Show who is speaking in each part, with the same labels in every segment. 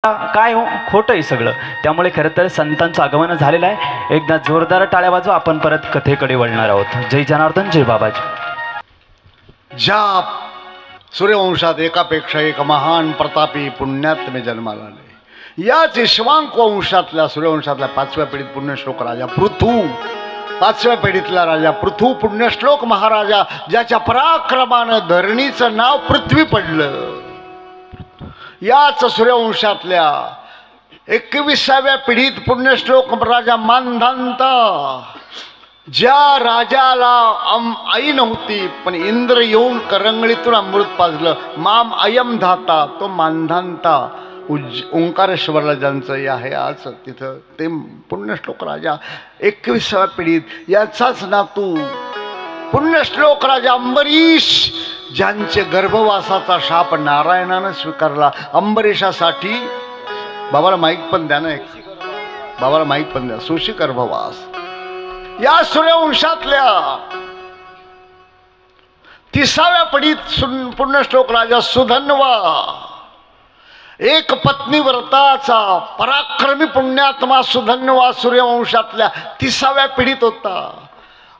Speaker 1: काय हो खोटं आहे सगळं. त्यामुळे खरं तर संतांचं आगमन झालेलं आहे. एकदा जोरदार टाळ्या वाजवा. आपण परत कथेकडे वळणार आहोत. जय जनार्दन, जय बाबाजी.
Speaker 2: ज्या सूर्यवंशात एकापेक्षा एक महान प्रतापी पुण्यात्मे जन्माला आले, याच यशवांक वंशातल्या सूर्यवंशातल्या 5व्या पिढीत पुण्यश्लोक राजा पृथू, 5व्या पिढीतला राजा पृथू पुण्यश्लोक महाराजा, ज्याच्या पराक्रमानं धरणीचं नाव पृथ्वी पडलं. याच सूर्यवंशातल्या 21व्या पिढीत पुण्यश्लोक राजा मानधांता, ज्या राजाला आई नव्हती पण इंद्र येऊन करंगळीतून अमृत पाजलं, माम अयम धाता, तो मानधांता ओंकारेश्वरला ज्यांचं हे आहे आज तिथं ते पुण्यश्लोक राजा 21व्या पिढीत. याचाच नातू पुण्यश्लोक राजा अंबरीश, ज्यांचे गर्भवासाचा शाप नारायणानं स्वीकारला. अंबरीशासाठी बाबाला माईक पण द्या ना, बाबाला माईक पण द्या. सुशी गर्भवास. या सूर्यवंशातल्या 30व्या पिढीत पुण्यश्लोक राजा सुधन्वा, एक पत्नी व्रताचा पराक्रमी पुण्यात्मा सुधन्वा सूर्यवंशातल्या 30व्या पिढीत होता.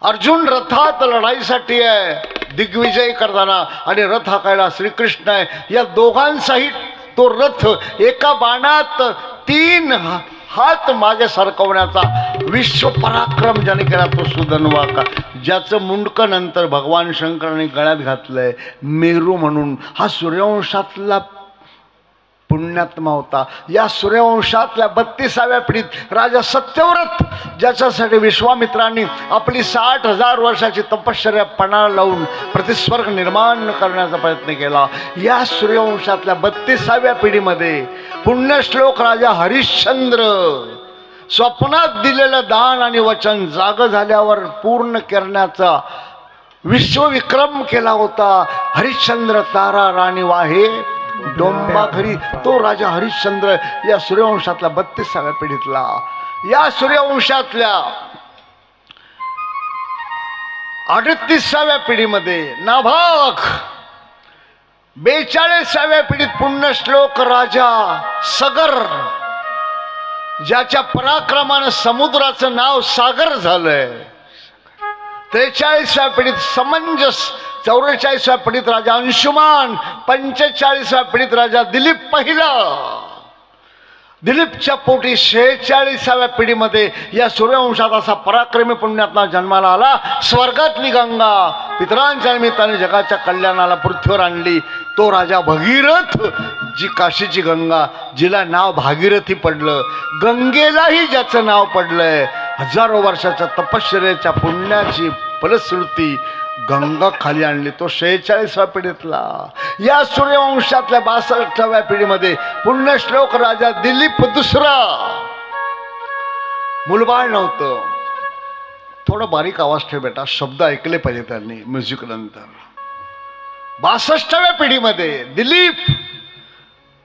Speaker 2: अर्जुन रथात लढाईसाठी आहे, दिग्विजय करताना, आणि रथ हाकायला श्रीकृष्ण आहे. या दोघांचाही तो रथ एका बाणात 3 हात मागे सरकवण्याचा विश्व पराक्रम ज्याने केला तो सुधन्वा का, ज्याचं मुंडकं नंतर भगवान शंकरांनी गळ्यात घातलंय मेरू म्हणून. हा सूर्यवंशातला पुण्यात्मा होता. या सूर्यवंशातल्या 32व्या पिढीत राजा सत्यव्रत, ज्याच्यासाठी विश्वामित्रांनी आपली 60,000 वर्षाची तपश्चर्या पणाला लावून प्रतिस्वर्ग निर्माण करण्याचा प्रयत्न केला. या सूर्यवंशातल्या 32व्या पिढीमध्ये पुण्यश्लोक राजा हरिश्चंद्र, स्वप्नात दिलेलं दान आणि वचन जाग झाल्यावर पूर्ण करण्याचा विश्वविक्रम केला होता. हरिश्चंद्र तारा राणी वाहे डोंबा घरी, तो राजा हरिश्चंद्र या सूर्यवंशातल्या 32व्या पिढीतला. या सूर्यवंशातल्या 38व्या पिढीमध्ये नाभाग, 42व्या पिढीत पुण्यश्लोक राजा सगर, ज्याच्या पराक्रमानं समुद्राचं नाव सागर झालंय. 43व्या पिढीत समंजस, 44व्या पिढीत राजा अंशुमान, 45व्या पिढीत राजा दिलीप पहिला. दिलीपच्या पोटी 46व्या पिढीमध्ये या सूर्यवंशात असा पराक्रमी पुण्यात्मा जन्माला आला. स्वर्गातली गंगा पितरांच्या निमित्ताने जगाच्या कल्याणाला पृथ्वीवर आणली, तो राजा भगीरथ, जी काशीची गंगा, जिला नाव भागीरथी पडलं. गंगेलाही ज्याचं नाव पडलंय, हजारो वर्षाच्या तपश्चर्याच्या पुण्याची फलश्रुती गंगा खाली आणली, तो 46व्या पिढीतला. या सूर्यवंशातल्या 62व्या पिढीमध्ये पुण्यश्लोक राजा दिलीप दुसरा, मुलबाळ नव्हतं. थोडं बारीक आवाज ठेव बेटा, शब्द ऐकले पाहिजे त्यांनी म्युझिक नंतर. 62व्या पिढीमध्ये दिलीप,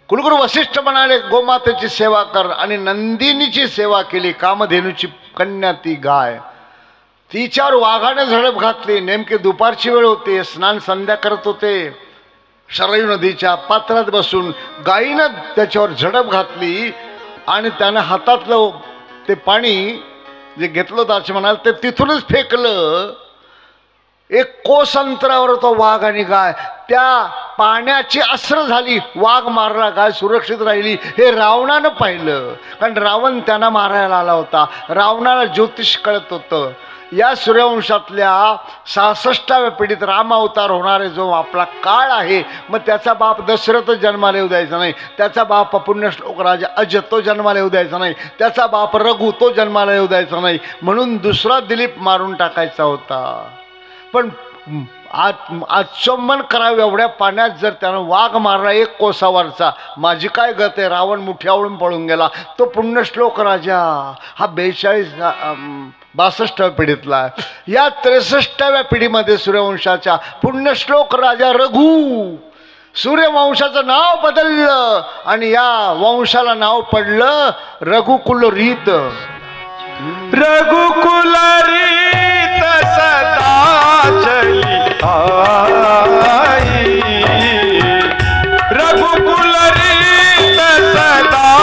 Speaker 2: कुलगुरू वसिष्ठ म्हणाले गोमातेची सेवा कर, आणि नंदिनीची सेवा केली. कामधेनूची कन्या ती गाय, तिच्यावर वाघाने झडप घातली. नेमकी दुपारची वेळ होती, स्नान संध्या करत होते. शरयू नदीच्या पात्रात बसून गायीनं त्याच्यावर झडप घातली आणि त्यानं हातातलं ते पाणी जे घेतलं होतं म्हणाल ते तिथूनच फेकलं. 1 कोस अंतरावर तो वाघ आणि गाय, त्या पाण्याची अस्र झाली, वाघ मारला, गाय सुरक्षित राहिली. हे रावणानं पाहिलं, कारण रावण त्यांना मारायला आला होता. रावणाला ज्योतिष कळत होतं. या सूर्यवंशातल्या 66व्या पिढीत राम अवतार होणारे जो आपला काळ आहे, मग त्याचा बाप दशरथ जन्माला येऊ द्यायचा नाही, त्याचा बाप पुण्यश्लोक राजा अज तो जन्माला येऊ द्यायचा नाही, त्याचा बाप रघु तो जन्माला येऊ द्यायचा नाही, म्हणून दुसरा दिलीप मारून टाकायचा होता. पण आचंबन करावं, एवढ्या पाण्यात जर त्यानं वाघ मारला 1 कोसावरचा, माझी काय गत आहे, रावण मुठ्यावळून पळून गेला. तो पुण्यश्लोक राजा हा 62व्या पिढीतला. या 63व्या पिढीमध्ये सूर्यवंशाच्या पुण्यश्लोक राजा रघु, सूर्यवंशाचं नाव बदललं आणि या वंशाला नाव पडलं रघुकुल रीत.
Speaker 3: रघुकुल रीत सदा चली आई, रघुकुल रीत सदा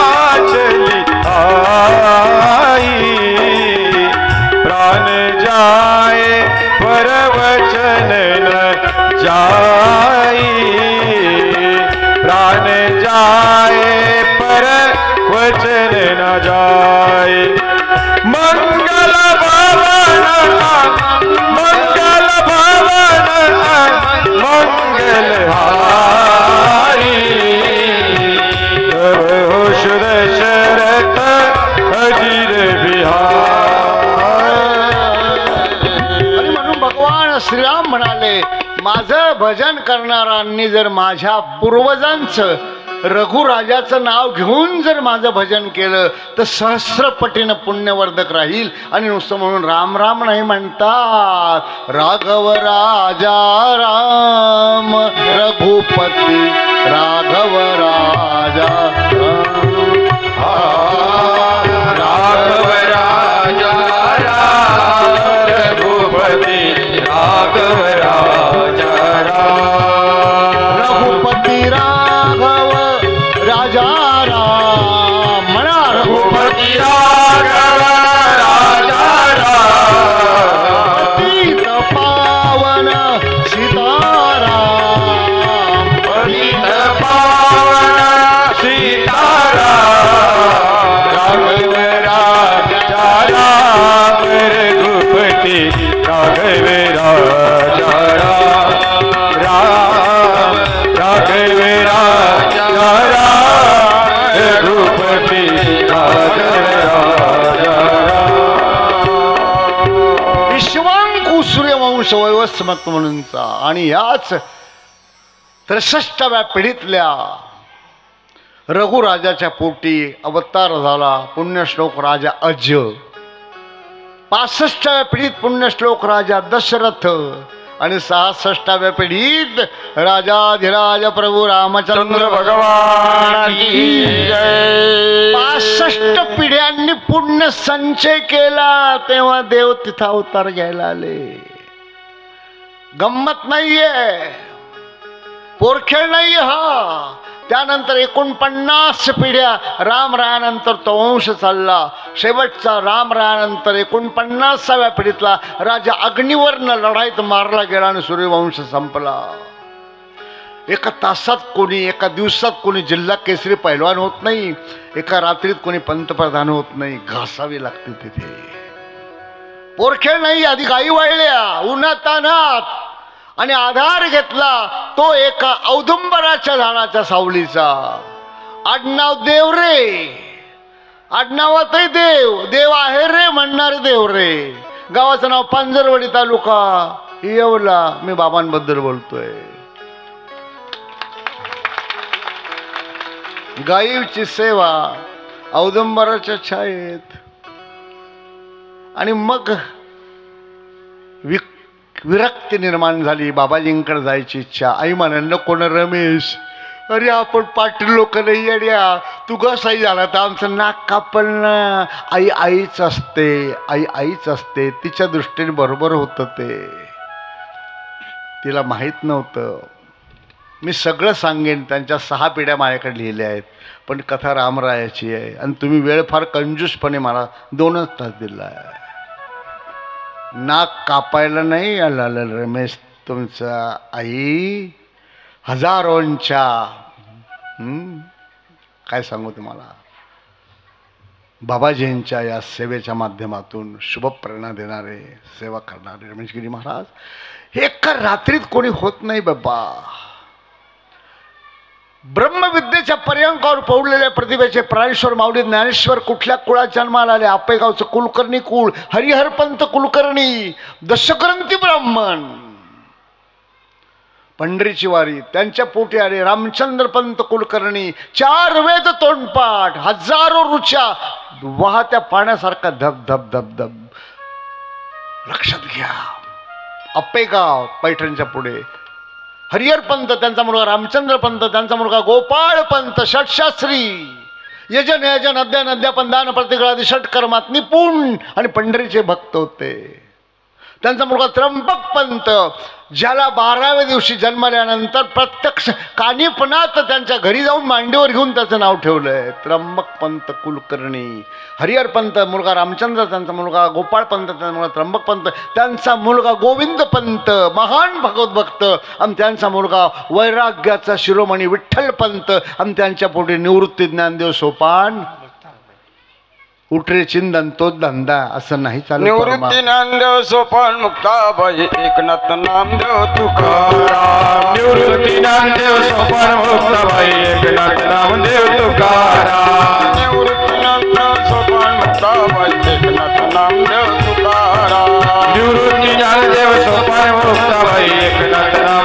Speaker 2: माझं भजन करणाऱ्यांनी जर माझ्या पूर्वजांचं रघुराजाचं नाव घेऊन जर माझं भजन केलं तर सहस्रपटीनं पुण्यवर्धक राहील. आणि नुसतं म्हणून राम राम नाही म्हणतात, राघव राजा राम रघुपती राघव राजा
Speaker 3: राघव राजा राम रघुपती राघव राजा
Speaker 2: रघुपती राघव राजा राम म्हणा.
Speaker 3: रघुपती राघव राजा राम
Speaker 2: पतित पावन सीताराम
Speaker 3: पतित पावन सीताराम राघव राजा राम रघुपती राघव राजा राम राघव राजा राम रघुपती राघव राजा
Speaker 2: विश्वांकु सूर्यवंश वैवस्वत म्हणूनचा. आणि याच 63व्या पिढीतल्या रघुराजाच्या पोटी अवतार झाला पुण्यश्लोक राजा अज. 65व्या पिढीत पुण्यश्लोक राजा दशरथ. आणि 66व्या पिढीत राजाधिराज प्रभू रामचंद्र
Speaker 3: भगवान की जय.
Speaker 2: 65 पिढ्यांनी पुण्य संचय केला तेव्हा देव तिथं अवतार घ्यायला आले. गंमत नाहीये, पोरखेळ नाहीये हा. त्यानंतर 49 पिढ्या राम रायानंतर तो वंश चालला. शेवटचा राम रायानंतर 49व्या पिढीतला राजा अग्निवरनं लढाईत मारला गेला आणि सूर्यवंश संपला. एका तासात कोणी, एका दिवसात कोणी जिल्हा केसरी पैलवान होत नाही, एका रात्रीत कोणी पंतप्रधान होत नाही. घासावी लागते तिथे. पोरखेळ नाही. आधी गाई वाळल्या उन्हातानात आणि आधार घेतला तो एका औदुंबराच्या झाडाच्या सावलीचा. आडनाव देव रे, आडनावातही देव, देव आहे रे म्हणणारे देव रे. गावाचं नाव पांजरवडी तालुका येवला. मी बाबांबद्दल बोलतोय. गायीची सेवा औदुंबराच्या छायेत. आणि मग विरक्ती निर्माण झाली. बाबाजींकडे जायची इच्छा. आई म्हणाल नको ना रमेश, अरे आपण पाटील लोक नाही अड्या, तू कसाही झाला तर आमचं नाक कापल ना. आई आईच असते, आई आईच असते. तिच्या दृष्टीने बरोबर होतं ते. तिला माहीत नव्हतं. मी सगळं सांगेन. त्यांच्या 6 पिढ्या माझ्याकडे लिहिल्या आहेत. पण कथा रामरायाची आहे आणि तुम्ही वेळ फार कंजूसपणे मला 2च तास दिला आहे. नाक कापायला नाही आला रमेश तुमचा. आई हजारोंच्या काय सांगू तुम्हाला, बाबाजींच्या या सेवेच्या माध्यमातून शुभप्रेरणा देणारे, सेवा करणारे रमेशगिरी महाराज एका रात्रीत कोणी होत नाही बाबा. ब्रह्मविद्येच्या पर्यंकावर पौडलेल्या प्रतिभेचे प्राणेश्वर माऊली ज्ञानेश्वर कुठल्या कुळात जन्माला आले. आपेगावचं कुलकर्णी कुळ, हरिहरपंत कुलकर्णी, दशग्रंथी ब्राह्मण. पंढरीची वारी त्यांच्या पोटी आले. रामचंद्रपंत कुलकर्णी, 4 वेद तोंडपाठ, हजारो रुच्या वाहत्या पाण्यासारखा धब धब धब धब. लक्षात घ्या. आपेगाव पैठणच्या पुढे. हरिहरपंत त्यांचा मुलगा रामचंद्रपंत, त्यांचा मुलगा गोपाळपंत षटशास्त्री. यजन यजन अध्ययन अध्यापन दान प्रतिग्रादी षटकर्मात निपुण आणि पंढरीचे भक्त होते. त्यांचा मुलगा त्र्यंबकपंत, ज्याला 12व्या दिवशी जन्मल्यानंतर प्रत्यक्ष कानिपनात त्यांच्या घरी जाऊन मांडीवर घेऊन त्याचं नाव ठेवलंय त्र्यंबकपंत कुलकर्णी. हरिहरपंत मुलगा रामचंद्र, त्यांचा मुलगा गोपाळपंत, त्यांचा मुलगा त्र्यंबकपंत, त्यांचा मुलगा गोविंदपंत महान भगवतभक्त, आणि त्यांचा मुलगा वैराग्याचा शिरोमणी विठ्ठलपंत, आणि त्यांच्या पोटी निवृत्ती ज्ञानदेव सोपान. उठरे चिंदन तो धंदा असं नाही चालत.
Speaker 3: निवृत्ती ज्ञानदेव सोपान मुक्ताबाई एकनाथ नामदेव तुकाराम. निवृत्ती ज्ञानदेव सोपान मुक्ताबाई एकनाथ नामदेव तुकाराम. निवृत्ती ज्ञानदेव सोपान मुक्ताबाई एकनाथ नामदेव तुकाराम. निवृत्ती ज्ञानदेव सोपान मुक्ताबाई एकनाथ नाम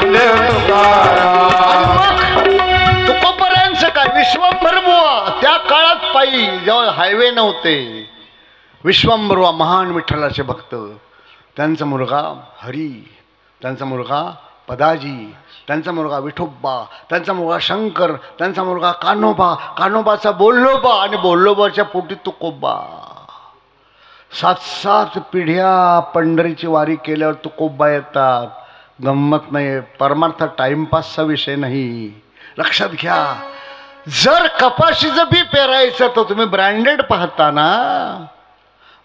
Speaker 2: नाही, जेव्हा हायवे नव्हते, विश्वंभरवा महान विठ्ठलाचे भक्त, त्यांचा मुलगा हरी, त्यांचा मुलगा पदाजी, त्यांचा मुलगा विठोबा, त्यांचा मुलगा शंकर, त्यांचा मुलगा कान्होबा, कान्होबाचा बोल्लोबा आणि बोल्लोबाच्या पोटी तुकोबा. 7 पिढ्या पंढरीची वारी केल्यावर तुकोबा येतात. गंमत नाही, परमार्थ टाइमपासचा विषय नाही. लक्षात घ्या, जर कपाशीचं बी पेरायचं तर तुम्ही ब्रँडेड पाहता ना.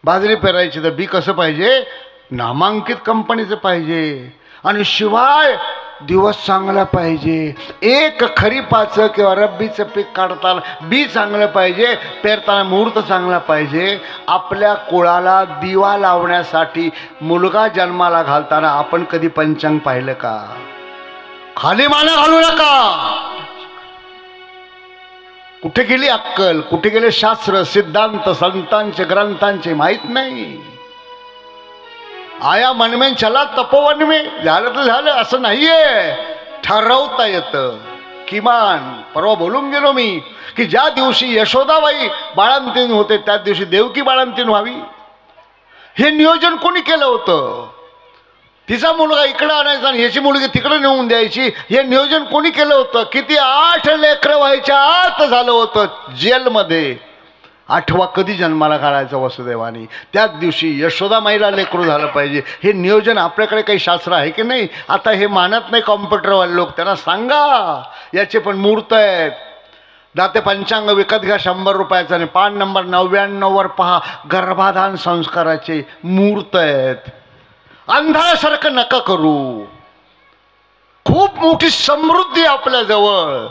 Speaker 2: बाजरी पेरायची तर बी कसं पाहिजे, नामांकित कंपनीचं पाहिजे, आणि शिवाय दिवस चांगला पाहिजे. एक खरीपाचं किंवा रब्बीचं पीक काढताना बी चांगलं पाहिजे, पेरताना मुहूर्त चांगला पाहिजे. आपल्या कुळाला दिवा लावण्यासाठी मुलगा जन्माला घालताना आपण कधी पंचांग पाहिलं का? खाली माना घालू नका. कुठे गेली अक्कल, कुठे गेले शास्त्र, सिद्धांत, संतांचे, ग्रंथांचे माहीत नाही. आया मन में चला तपोवन में, झालं तर झालं असं नाहीये, ठरवता येतं. किमान परवा बोलून गेलो मी की ज्या दिवशी यशोदाबाई बाळंतीण होते त्याच दिवशी देवकी बाळंतीण व्हावी. हे नियोजन कोणी केलं होतं? तिचा मुलगा इकडं आणायचा आणि ह्याची मुलगी तिकडं नेऊन द्यायची, हे नियोजन कोणी केलं होतं? किती 8 लेकरं व्हायच्या आत झालं होतं जेलमध्ये. 8वा कधी जन्माला घालायचा वसुदेवानी? त्याच दिवशी यशोदा माईला लेकरू झालं पाहिजे. हे नियोजन आपल्याकडे काही शास्त्र आहे की नाही? आता हे मानत नाही कॉम्प्युटरवाले लोक, त्यांना सांगा याचे पण मुहूर्त आहेत. दाते पंचांग विकत घ्या 100 रुपयाचं, आणि पान नंबर 99 पहा, गर्भाधान संस्काराचे मुहूर्त आहेत. अंधासारखं नका करू. खूप मोठी समृद्धी आपल्याजवळ.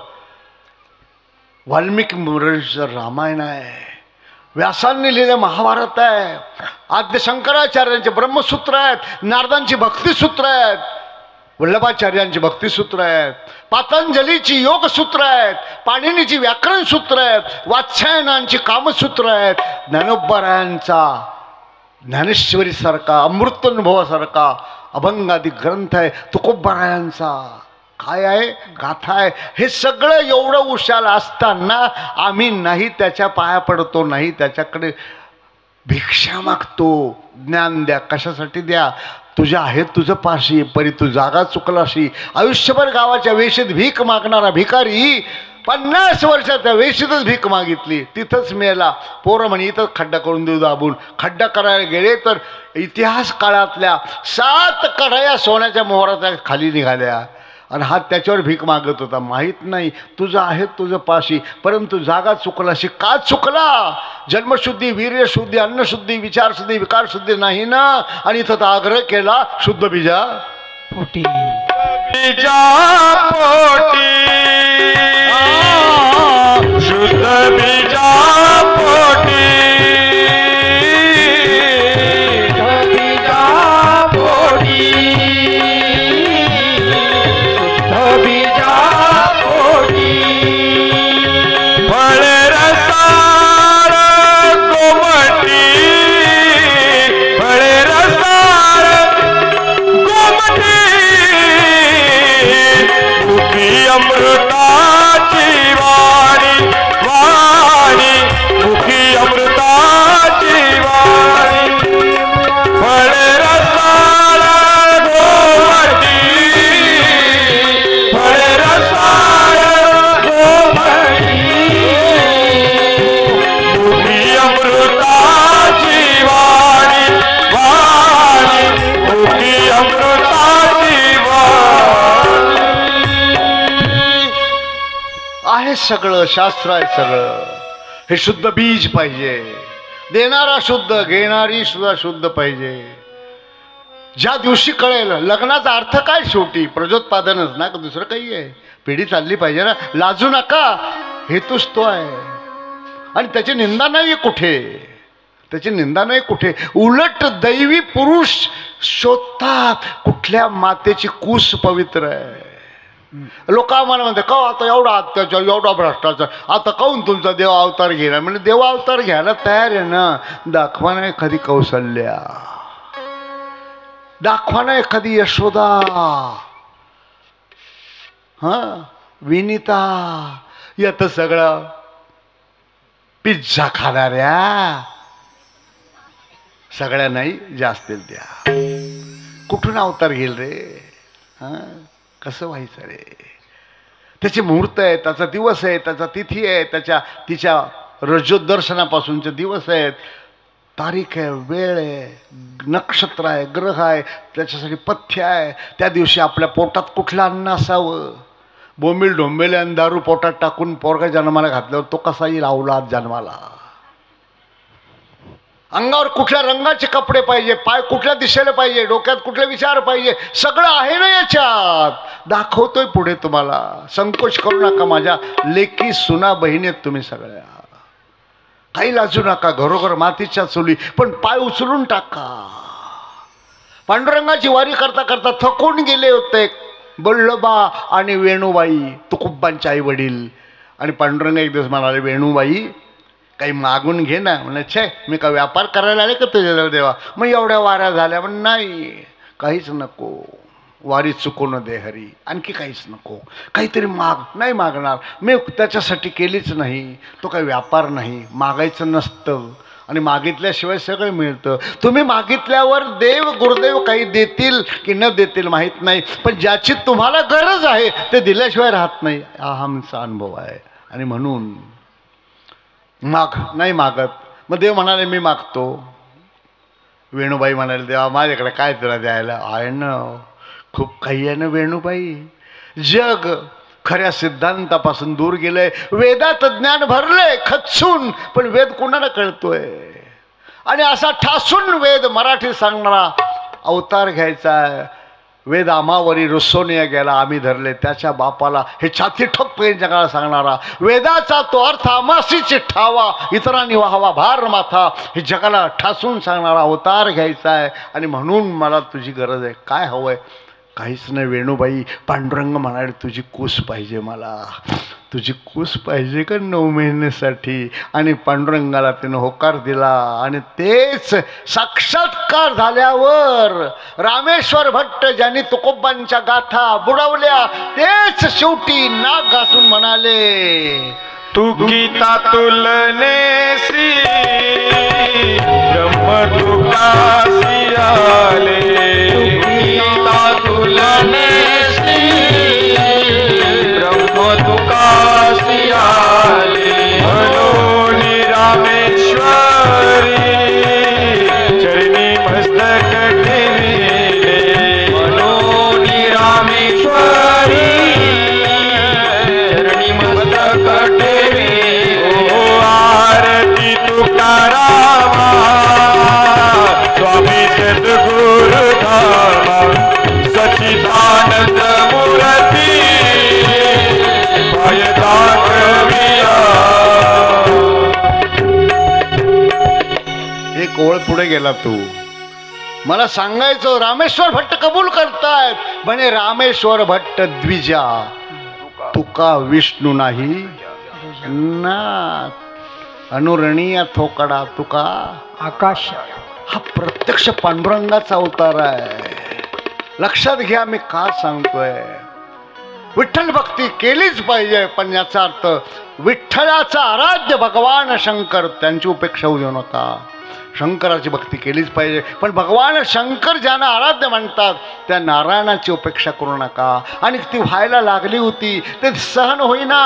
Speaker 2: वाल्मिकी रामायण आहे, व्यासांनी लिहिलं महाभारत आहे, आद्य शंकराचार्यांचे ब्रह्मसूत्र आहेत, नारदांची भक्तिसूत्र आहेत, वल्लभाचार्यांची भक्तिसूत्र आहेत, पातंजलीची योगसूत्र आहेत, पाणिनीची व्याकरण सूत्र आहेत, वात्स्यायनांची कामसूत्र आहेत, ज्ञानोबरायांचा ज्ञानेश्वरीसारखा अमृतानुभवासारखा अभंगादी ग्रंथ आहे, तुकोबारायांचा काय आहे, गाथा आहे. हे सगळं एवढं उशाल असताना आम्ही नाही त्याच्या पाया पडतो, नाही त्याच्याकडे भिक्षा मागतो. ज्ञान द्या. कशासाठी द्या? तुझ्या आहेत तुझं पाशी, परी तू जागा चुकलाशी. आयुष्यभर गावाच्या वेशीत भीक मागणारा भिकारी 50 वर्षाच्या वेशीतच भीक मागितली, तिथंच मेला. पोरं म्हणे इथंच खड्डा करून देऊ दाबून. खड्डा करायला गेले तर इतिहास काळातल्या 7 कढया सोन्याच्या मोहराच्या खाली निघाल्या, आणि हा त्याच्यावर भीक मागत होता. माहीत नाही तुझं आहे तुझं पाशी, परंतु जागा चुकलाशी. का चुकला? जन्मशुद्धी, वीर्यशुद्धी, अन्नशुद्धी, विचारशुद्धी, विकारशुद्धी नाही ना. आणि इथं तर आग्रह केला शुद्ध बीजा
Speaker 3: पोटी, बीजा पोटी, शुद्ध बीजा पोटी, बीजा पोटी, बीजा पोटी, फळ रसाळ कोमटी, फळ रसाळ कोमटी, मुखी अमृताची वाणी, वाणी मुखी अमृताची वाणी, फळ रसाळ कोमटी, फळ रसाळ कोमटी, मुखी अमृताची वाणी, वाणी मुखी अमृताची वाणी.
Speaker 2: आहे सगळं, शास्त्र आहे सगळं. हे शुद्ध बीज पाहिजे. देणारा शुद्ध, घेणारी सुद्धा शुद्ध पाहिजे. ज्या दिवशी कळेल लग्नाचा अर्थ काय, शेवटी प्रजोत्पादनच ना, का दुसरं काही आहे? पिढी चालली पाहिजे ना. लाजू नका, हेतूच तो आहे. आणि त्याची निंदा नाही कुठे, त्याची निंदा नाही कुठे. उलट दैवी पुरुष शोधतात कुठल्या मातेची कूस पवित्र आहे. लोक आम्हाला म्हणते का आता एवढा अत्याचार, एवढा भ्रष्टाचार, आता काहून तुमचा देव अवतार घेणार? म्हणजे देव अवतार घ्यायला तयार आहे ना. दाखवा ना एखादी कौशल्या, दाखवा ना एखादी यशोदा, हा विनिता. येतं सगळं. पिझ्झा खाणाऱ्या सगळ्या नाही ज्या असतील त्या कुठून अवतार घेईल रे? हां, कसं व्हायचं रे? त्याचे मुहूर्त आहे, त्याचा दिवस आहे, त्याचा तिथी आहे, तिच्या रजोदर्शनापासूनचे दिवस आहेत, तारीख आहे, वेळ आहे, नक्षत्र आहे, ग्रह आहे, त्याच्यासाठी पथ्य आहे. त्या दिवशी आपल्या पोटात कुठलं अन्न असावं? बोंबील ढोंबेले आणि दारू पोटात टाकून पोरगा जन्माला घातल्यावर तो कसा येईल अवलाद जन्माला? अंगावर कुठल्या रंगाचे कपडे पाहिजे, पाय कुठल्या दिशेला पाहिजे, डोक्यात कुठले विचार पाहिजे, सगळं आहे ना याच्यात. दाखवतोय पुढे तुम्हाला. संकोच करू नका माझ्या लेकी सुना बहिणीत तुम्ही सगळ्या. काही लाजू नका. घरोघर मातीच्या चुली, पण पाय उचलून टाका. पांडुरंगाची वारी करता करता थकून गेले होते बल्लबा आणि वेणूबाई, तुकोबांचे आई वडील. आणि पांडुरंग एक दिवस म्हणाले, वेणूबाई काही मागून घे ना. म्हणजे छे, मी का व्यापार करायला आले का तुझ्या देवा? मग एवढ्या वाऱ्या झाल्या. पण नाही, काहीच नको, वारी चुकू न दे हरी, आणखी काहीच नको. काहीतरी माग. नाही मागणार, मी त्याच्यासाठी केलीच नाही. तो काही व्यापार नाही, मागायचं नसतं आणि मागितल्याशिवाय सगळं मिळतं. तुम्ही मागितल्यावर देव गुरुदेव काही देतील की न देतील माहीत नाही, पण ज्याची तुम्हाला गरज आहे ते दिल्याशिवाय राहत नाही. हा आमचा अनुभव आहे. आणि म्हणून माग. नाही मागत. मग देव म्हणाले मी मागतो. वेणूबाई म्हणाले, देवा माझ्याकडे काय तुला द्यायला आहे ना? खूप काही आहे ना वेणूबाई. जग खऱ्या सिद्धांतापासून दूर गेलंय. वेदात ज्ञान भरलंय खचून, पण वेद कोणाला कळतोय? आणि असा ठासून वेद मराठी सांगणारा अवतार घ्यायचा आहे. वेद आमावरी रुसोनिया गेला आम्ही धरले त्याच्या बापाला, हे छाती ठोकपणे जगाला सांगणारा. वेदाचा तो अर्थ आमासीची ठावा, इतरांनी व्हावा भार माथा, हे जगाला ठासून सांगणारा अवतार घ्यायचा आहे. आणि म्हणून मला तुझी गरज आहे. काय हवं आहे? काहीच नाही वेणूबाई. पांडुरंग म्हणाले, तुझी कूस पाहिजे मला. तुझी कूस पाहिजे का 9 महिन्यासाठी? आणि पांडुरंगाला त्यानं होकार दिला. आणि तेच साक्षात्कार झाल्यावर रामेश्वर भट्ट ज्यांनी तुकोबांच्या गाथा बुडवल्या, तेच शेवटी नाक घासून म्हणाले,
Speaker 3: तू गीता तुलनेसी ब्रह्म तुकासी आले. गीता तुलनेसी ब्रह्म तुकासी आले. म्हणून रामेश्वरी चरणी मस्तक ठेविले. म्हणून रामेश्वरी चरणी मस्तक आरती तुकारामा स्वामी सद्गुरु धामा सच्चिदानंद मूर्ती पायदा कविया.
Speaker 2: एक ओळ पुढे गेला तू. मला सांगायचं रामेश्वर भट्ट कबूल करतायत. म्हणे रामेश्वर भट्ट द्विजा, तुका विष्णू नाही ना. अनुरणीय थोकडा तुका
Speaker 4: आकाश.
Speaker 2: हा प्रत्यक्ष पांडुरंगाचा अवतार आहे. लक्षात घ्या मी का सांगतोय. विठ्ठल भक्ती केलीच पाहिजे, पण याचा अर्थ विठ्ठलाचा आराध्य भगवान शंकर त्यांची उपेक्षा होऊ देऊ नका. शंकराची भक्ती केलीच पाहिजे, पण भगवान शंकर ज्यांना आराध्य म्हणतात त्या नारायणाची उपेक्षा करू नका. आणि ती व्हायला लागली होती, ते सहन होईना.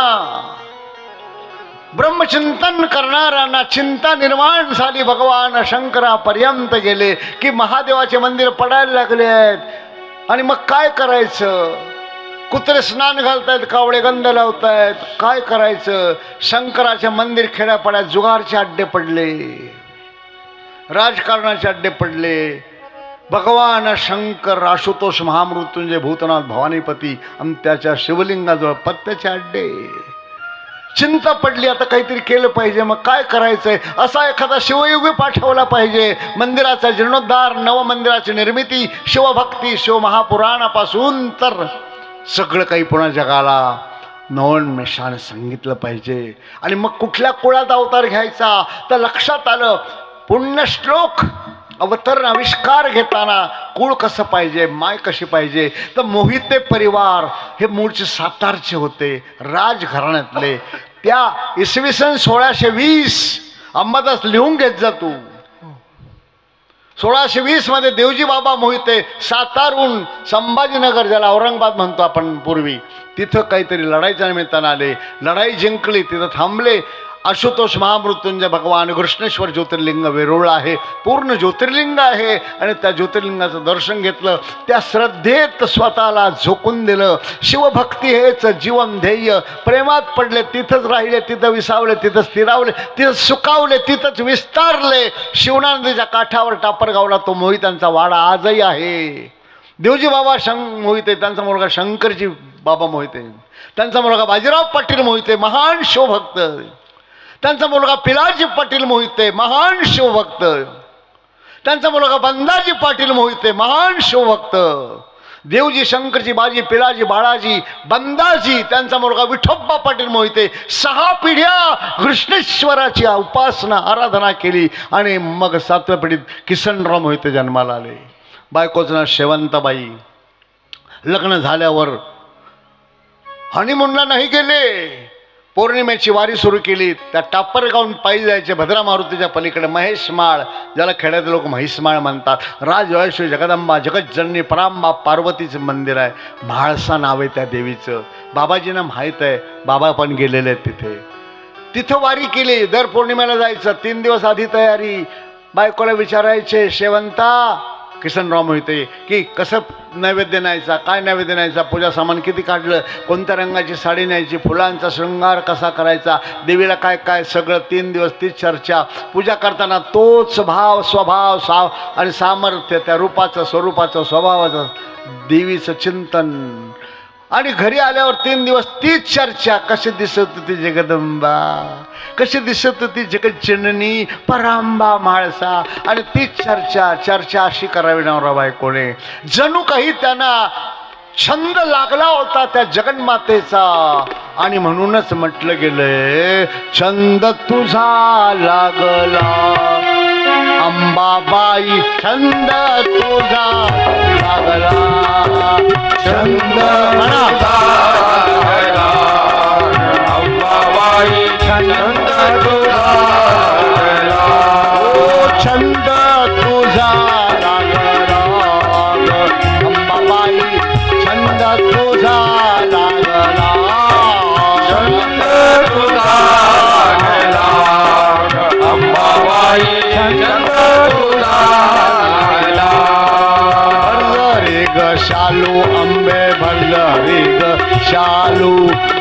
Speaker 2: ब्रह्मचिंतन करणाऱ्यांना चिंता निर्माण झाली. भगवान शंकरापर्यंत गेले की महादेवाचे मंदिर पडायला लागले आहेत. आणि मग काय करायचं? कुत्रे स्नान घालतायत, कावळे गंध लावतायत, काय करायचं? शंकराचे मंदिर खेड्यापाड्यात जुगारचे अड्डे पडले, राजकारणाचे अड्डे पडले. भगवान शंकर आशुतोष महामृत्युंजय भूतनाथ भवानीपती आणि त्याच्या शिवलिंगाजवळ पत्त्याचे अड्डे. चिंता पडली, आता काहीतरी केलं पाहिजे. मग काय करायचंय? असा एखादा शिवयुगी पाठवला पाहिजे. मंदिराचा जीर्णोद्धार, नवमंदिराची निर्मिती, शिवभक्ती, शिवमहापुराणापासून तर सगळं काही पुन्हा जगाला नवोन्मेषाने सांगितलं पाहिजे. आणि मग कुठल्या कुळात अवतार घ्यायचा? तर लक्षात आलं, पुण्यश्लोक अवतरण आविष्कार घेताना कुळ कसं पाहिजे, माय कशी पाहिजे. तर मोहिते परिवार हे मूळचे सातारचे होते, राजघराण्यातले. त्या इसवी सन 1620 अंबादास लिहून घेत जा तू. 1620 मध्ये देवजी बाबा मोहिते सातारहून संभाजीनगर, ज्याला औरंगाबाद म्हणतो आपण पूर्वी, तिथं काहीतरी लढाईच्या निमित्तानं आले. लढाई जिंकली, तिथं थांबले. आशुतोष महामृत्युंजय भगवान घृष्णेश्वर ज्योतिर्लिंग वेरूळ आहे, पूर्ण ज्योतिर्लिंग आहे. आणि त्या ज्योतिर्लिंगाचं दर्शन घेतलं. त्या श्रद्धेत स्वतःला झोकून दिलं. शिवभक्ती हेच जीवन ध्येय. प्रेमात पडले, तिथंच राहिले, तिथं विसावले, तिथं स्थिरावले, तिथं सुकावले, तिथंच विस्तारले. शिवना नदीच्या काठावर टापरगावला तो मोहित्यांचा वाडा आजही आहे. देवजी बाबा मोहिते, त्यांचा मुलगा शंकरजी बाबा मोहिते, त्यांचा मुलगा बाजीराव पाटील मोहिते, महान शिवभक्त. त्यांचा मुलगा पिलाजी पाटील मोहिते, महान शिवभक्त. त्यांचा मुलगा बंदाजी पाटील मोहिते, महान शिवभक्त. देवजी, शंकरजी, बाजी, पिलाजी, बाळाजी, बंदाजी, त्यांचा मुलगा विठोबा पाटील मोहिते. 6 पिढ्या कृष्णेश्वराची उपासना आराधना केली. आणि मग 7व्या पिढीत किसनराव मोहिते जन्माला आले. बायकोचं नाव शेवंताबाई. लग्न झाल्यावर हनीमूनला नाही गेले, पौर्णिमेची वारी सुरू केली. त्या टापरगावून पायी जायचे भद्रा मारुतीच्या पलीकडे महेशमाळ, ज्याला खेड्यातले लोक म्हैसमाळ म्हणतात. राजवाळेश्वरी जगदंबा जगज्जननी परांबा पार्वतीचं मंदिर आहे. म्हाळसा नाव आहे त्या देवीचं. बाबाजींना माहीत आहे, बाबा पण गेलेले आहेत तिथे. तिथं वारी केली. दर पौर्णिमेला जायचं. 3 दिवस आधी तयारी. बायकोला विचारायचे, शेवंता किसनराव मोहिते, की कसं नैवेद्य न्यायचा, काय नैवेद्य न्यायचा, पूजा सामान किती काढलं, कोणत्या रंगाची साडी न्यायची, फुलांचा शृंगार कसा करायचा, देवीला काय काय, सगळं 3 दिवस तीच चर्चा. पूजा करताना तोच भाव, स्वभाव आणि सामर्थ्य, त्या रूपाचं, स्वरूपाचं, स्वभावाचं, देवीचं चिंतन. आणि घरी आल्यावर 3 दिवस तीच चर्चा. कशी दिसत होती जगदंबा, कशी दिसत होती जगज्जननी परांबा म्हाळसा. आणि तीच चर्चा अशी करावी नवरा बायकोने. जणू काही त्यांना छंद लागला होता त्या जगन्मातेचा. आणि म्हणूनच म्हटलं गेलंय, छंद तुझा लागला अंबाबाई, छंद तुझा लागला, छंद
Speaker 3: अंबाबाई, छंद तुझा लागला.
Speaker 2: ओ छंद तुझा लागला अंबाबाई, छंद तुझा लागला,
Speaker 3: छंद तुझा लागला अंबाबाई, छंद तुझा लागला.
Speaker 2: भरलं रे ग शालू अंबे, भरलं रे ग शालू,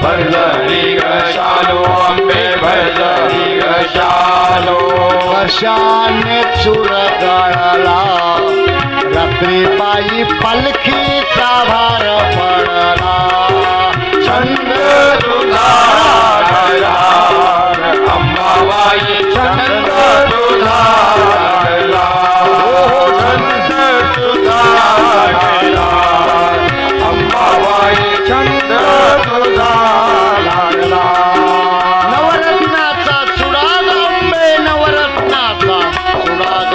Speaker 3: भरलं रे ग शालू अंबे, भरलं रे ग शालू.
Speaker 2: कशाने चूर गळला, रात्री पायी पालखीचा भार पडला,
Speaker 3: छंद तुझा लागला अंबाबाई, छंद तुझा लागला. छंद तुझा लागला अंबाबाई, छंद तुझा लागला.
Speaker 2: नवरत्नाचा चुडाग अंबे, नवरत्नाचा चुडाग,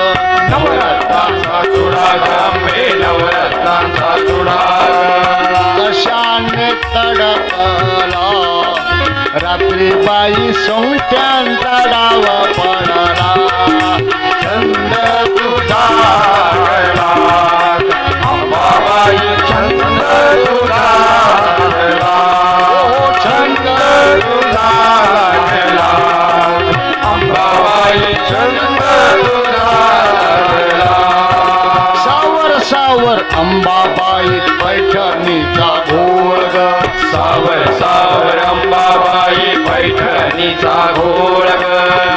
Speaker 3: नवरत्नाचा चुडाग अंबे, नवरत्नाचा चुडाग.
Speaker 2: कशाने तडकला, रात्री बाई सोंगट्यांचा डाव पडला,
Speaker 3: छंद तुझा लागला अंबाबाई, छंद तुझा लागला. छंद तुझा लागला अंबाबाई, छंद तुझा लागला.
Speaker 2: सावर सावर अंबाबाई पैठणीचा घोळ ग,
Speaker 3: सावर सावर अंबाबाई पैठणीचा घोळ ग.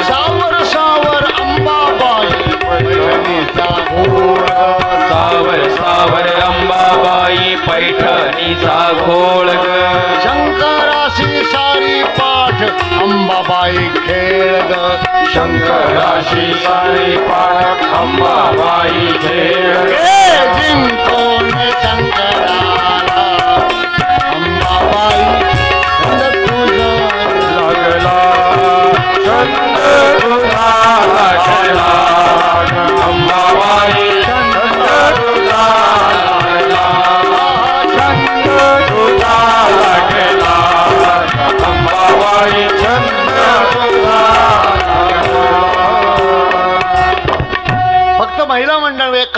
Speaker 2: सावर सावर अंबाबाई पैठणीचा घोळ ग,
Speaker 3: सावर सावर अंबाबाई पैठणीचा घोळ ग.
Speaker 2: शंकराशी सारी पाठ अंबाबाई खेळ ग,
Speaker 3: शंकराशी सारी पाठ अंबाबाई खेळ ग.
Speaker 2: जिंकून शंकराला अंबाबाई, छंद तुझा
Speaker 3: लागला, छंद तुझा लागला अंबाबाई, छंद तुझा लागला. छंद तुझा लागला अंबाबाई, छंद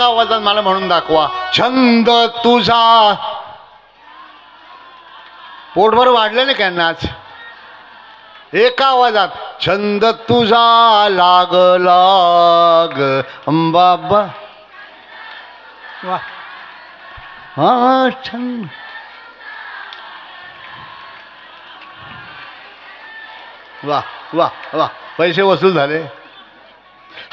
Speaker 2: आवाजात मला म्हणून दाखवा. छंद तुझा. पोटभर वाढलं नाही काय नाच. एका आवाजात छंद तुझा लाग लाग अंबाबा. हा छंद. वा वा वा. पैसे वसूल झाले.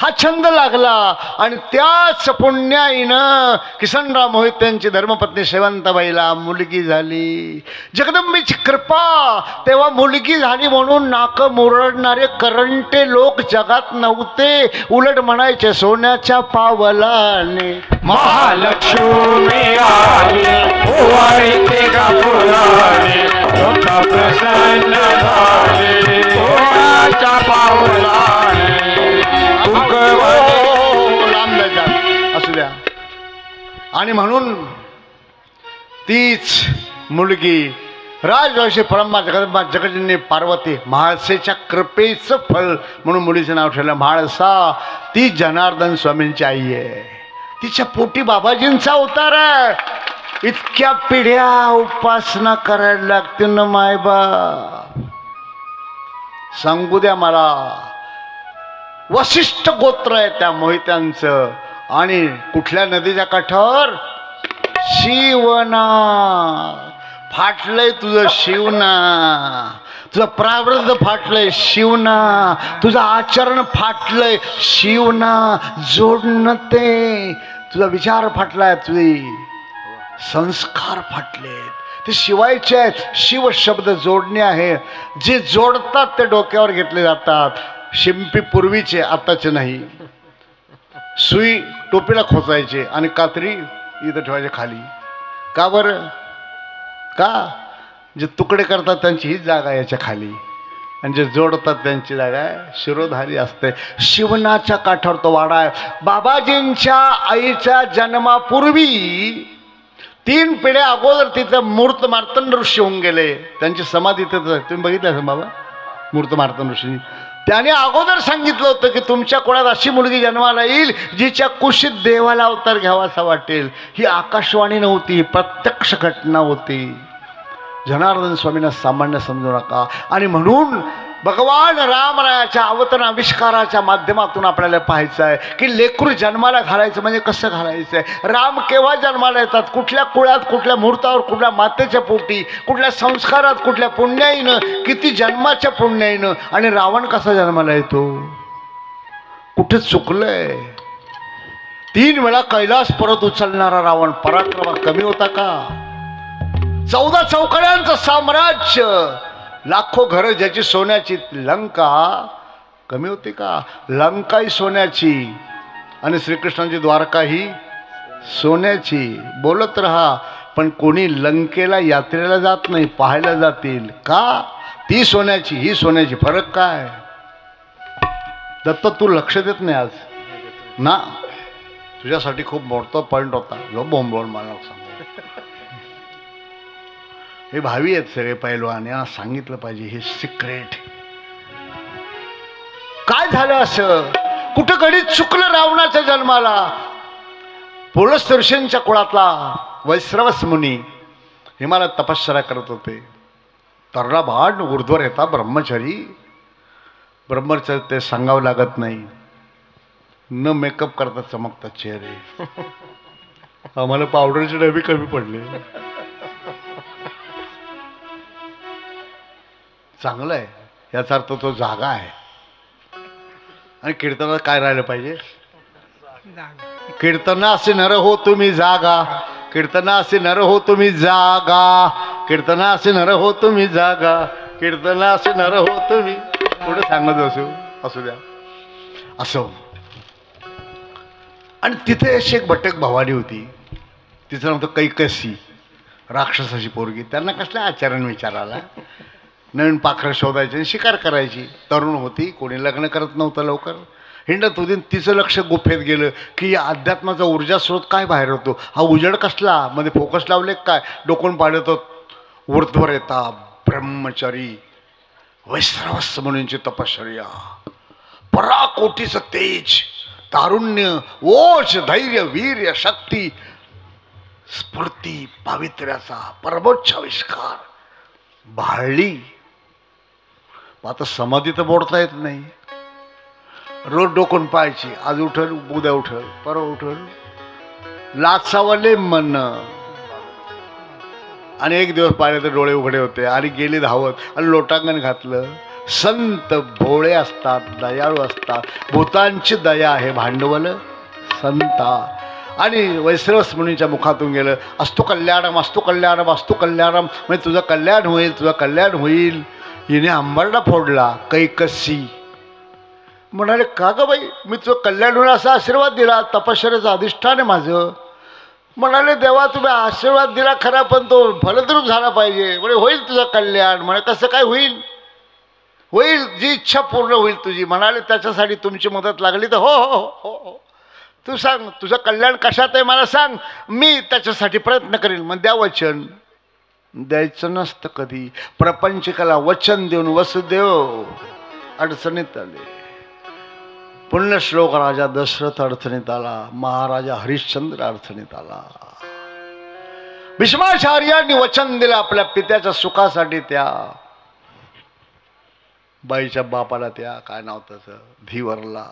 Speaker 2: हा छंद लागला आणि त्याच पुण्याईनं किसनराव मोहित्यांची धर्मपत्नी शेवंताबाईला मुलगी झाली. जगदंबेची कृपा. तेव्हा मुलगी झाली म्हणून नाक मुरडणारे करंटे लोक जगात नव्हते. उलट म्हणायचे सोन्याच्या पावलाने
Speaker 3: महालक्ष्मी आली ओवाळीते का फुलाने स्वतः प्रसन्न झाले सोन्याच्या पावलाने.
Speaker 2: असू द्या. आणि म्हणून तीच मुलगी राजवंशी परंबा जगदंबा जगजननी पार्वती म्हाळसेच्या कृपेचं फळ म्हणून मुलीचं नाव ठेवलं म्हाळसा. ती जनार्दन स्वामींची आई आहे. तिच्या पोटी बाबाजींचा अवतार आहे. इतक्या पिढ्या उपासना करायला लागतील ना मायबा. सांगू द्या मला. वसिष्ठ गोत्र आहे त्या मोहित्यांचं. आणि कुठल्या नदीच्या काठावर. शिवना. फाटलंय तुझं शिवना. तुझं प्रारब्ध फाटलंय शिवना. तुझं आचरण फाटलंय शिवना. जोडणं ते. तुझा विचार फाटलाय. तुझे संस्कार फाटलेत. ते शिवायचे आहेत. शिव शब्द जोडणे आहे. जे जोडतात ते डोक्यावर घेतले जातात. शिंपी पूर्वीचे आताचे नाही. सुई टोपीला खोचायचे आणि कात्री इथं ठेवायचे खाली. का बरं. का. जे तुकडे करतात त्यांची हीच जागा याच्या खाली आणि जे जोडतात त्यांची जागा आहे शिरोधारी असते. शिवनाच्या काठावर तो वाडा आहे. बाबाजींच्या आईच्या जन्मापूर्वी 3 पिढ्या अगोदर तिथं मूर्त मार्तंड ऋषी होऊन गेले. त्यांची समाधी तिथं तुम्ही बघितलं असेल बाबा मूर्त मार्तंड ऋषी. त्याने अगोदर सांगितलं होतं की तुमच्या कुळात अशी मुलगी जन्माला येईल जिच्या कुशीत देवाला अवतार घ्यावासा वाटेल. ही आकाशवाणी नव्हती. प्रत्यक्ष घटना होती. जनार्दन स्वामींना सामान्य समजू नका. आणि म्हणून भगवान रामरायाच्या अवतरणाविष्काराच्या माध्यमातून आपल्याला पाहायचं आहे की लेकरू जन्माला घालायचं म्हणजे कसं घालायचं आहे. राम केव्हा जन्माला येतात. कुठल्या कुळात कुठल्या मुहूर्तावर कुठल्या मातेच्या पोटी कुठल्या संस्कारात कुठल्या पुण्याईनं किती जन्माच्या पुण्याईनं. आणि रावण कसा जन्माला येतो. कुठे चुकलंय. 3 वेळा कैलास परत उचलणारा रावण पराक्रमात कमी होता का. 14 चौकड्यांचं साम्राज्य. लाखो घरं ज्याची सोन्याची. लंका कमी होती का. लंकाही सोन्याची आणि श्रीकृष्णाची द्वारका ही सोन्याची. बोलत राहा पण कोणी लंकेला यात्रेला जात नाही. पाहायला जातील का. ती सोन्याची ही सोन्याची. फरक काय. दत्त तू लक्ष देत नाही आज ना. तुझ्यासाठी खूप मोठा पॉईंट होता. जो बोंबवून मला सांग. हे भावी आहेत सगळे पैलवान. यांना सांगितलं पाहिजे हे सिक्रेट. काय झालं असं. कुठं घडीत चुकलं रावणाच्या जन्माला. पुलस्त ऋषींच्या कुळातला वैश्रवस मुनी हिमालयात तपश्चर्या करत होते. तरला भाड ऊर्ध्वर येता ब्रह्मचारी. ब्रह्मचर्य ते सांगावं लागत नाही. न मेकअप करता चमकतात चेहरे. आम्हाला पावडरचे डबे कमी पडले. चांगलं आहे. याचा अर्थ तो जागा आहे. आणि कीर्तनात काय राहिलं पाहिजे. कीर्तना असे नर हो तुम्ही जागा. कीर्तना असे नर हो तुम्ही जागा. कीर्तना असे नर हो तुम्ही जागा. कीर्तना असे नर हो तुम्ही. पुढे सांगत असू द्या असो. आणि तिथे अशी एक भटक भवानी होती. तिचं नाव होतं कैकसी. राक्षसाची पोरगी. त्यांना कसल्या आचरण विचाराला. नवीन पाखरं शोधायची आणि शिकार करायची. तरुण होती. कोणी लग्न करत नव्हतं लवकर. हिंडत होती. तिचं लक्ष गुफेत गेलं की या अध्यात्माचा ऊर्जा स्रोत काय बाहेर होतो. हा उजेड कसला. मध्ये फोकस लावले काय. डोकून पाहिलं तर ऊर्ध्वर येता ब्रह्मचारी वैश्रवस मुनींची तपश्चर्या. पराकोटीचं तेज. तारुण्य, ओज, धैर्य, वीर्य, शक्ती, स्फूर्ती, पावित्र्याचा परमोच्च आविष्कार भाळली. आता समाधी तर मोडता येत नाही. रोज डोकून पाहायची, आज उठल उद्या उठल परवा उठल, लाचावले मन. आणि एक दिवस पाहिले तर डोळे उघडे होते आणि गेली धावत आणि लोटांगण घातलं. संत भोळे असतात, दयाळू असतात, भूतांची दया आहे भांडवल संता. आणि वैश्रवस मुनीच्या मुखातून गेलं, अस्तु कल्याणम अस्तु कल्याणम अस्तु कल्याणम, म्हणजे तुझं कल्याण होईल तुझं कल्याण होईल. हिने अंबरडा फोडला. कैकसी म्हणाले, का ग बाई, मी तुझं कल्याण होईल असा आशीर्वाद दिला, तपश्चर्याचं अधिष्ठान आहे माझं. म्हणाले, देवा तुम्ही आशीर्वाद दिला खरा, पण तो फलद्रूप झाला पाहिजे. म्हणजे होईल तुझं कल्याण. म्हणे कसं काय होईल? होईल, जी इच्छा पूर्ण होईल तुझी. म्हणाले, त्याच्यासाठी तुमची मदत लागली तर हो हो हो हो, तू सांग तुझं कल्याण कशात आहे मला सांग, मी त्याच्यासाठी प्रयत्न करेन. मग द्या वचन. द्यायचं नसतं कधी. प्रपंचिकाला वचन देऊन वसुदेव अडचणीत आले. पुण्यश्लोक राजा दशरथ अडचणीत आला, महाराजा हरिश्चंद्र अडचणीत आला. भीष्माचार्यांनी वचन दिलं आपल्या पित्याच्या सुखासाठी. त्या बाईच्या बापाला, त्या काय नाव त्याचं, धीवरला.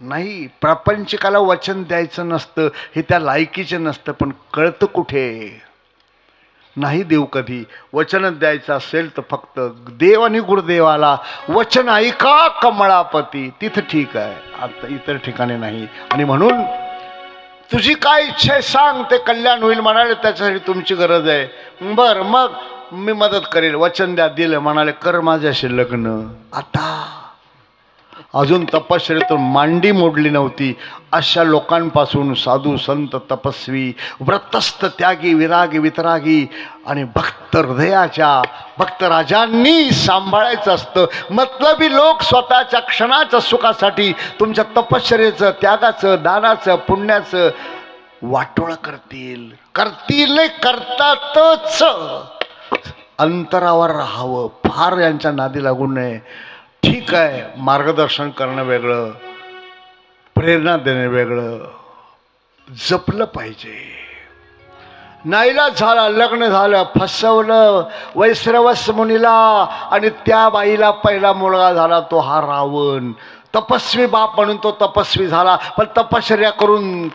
Speaker 2: नाही, प्रपंचिकाला वचन द्यायचं नसतं, हे त्या लायकीचे नसतं, पण कळतं कुठे नाही देऊ कधी. वचन द्यायचं असेल तर फक्त देव आणि गुरुदेवाला. वचन ऐका कमळापती, तिथं ठीक आहे, आता इतर ठिकाणी नाही. आणि म्हणून तुझी काय इच्छा आहे सांग, ते कल्याण होईल. म्हणाले, त्याच्यासाठी तुमची गरज आहे. बरं, मग मी मदत करेल. वचन द्या. दिलं. म्हणाले, कर माझ्याशी लग्न. आता अजून तपश्चर्येतून मांडी मोडली नव्हती अशा लोकांपासून साधू संत तपस्वी व्रतस्थ त्यागी विरागी वितरागी आणि भक्त हृदयाच्या भक्तराजांनी सांभाळायचं असतं. मतलबी लोक स्वतःच्या क्षणाच्या सुखासाठी तुमच्या तपश्चर्येचं, त्यागाचं, दानाचं, पुण्याचं वाटोळं करतील. नाही, करतातच. अंतरावर राहावं, फार यांच्या नादी लागू नये. ठीक आहे, मार्गदर्शन करणं वेगळं, प्रेरणा देणं वेगळं, जपलं पाहिजे. नाईलाज झाला, लग्न झालं, फसवलं वैश्रवस मुनीला आणि त्या बाईला पहिला मुलगा झाला तो हा रावण. तपस्वी बाप म्हणून तो तपस्वी झाला, पण तपश्चर्या करून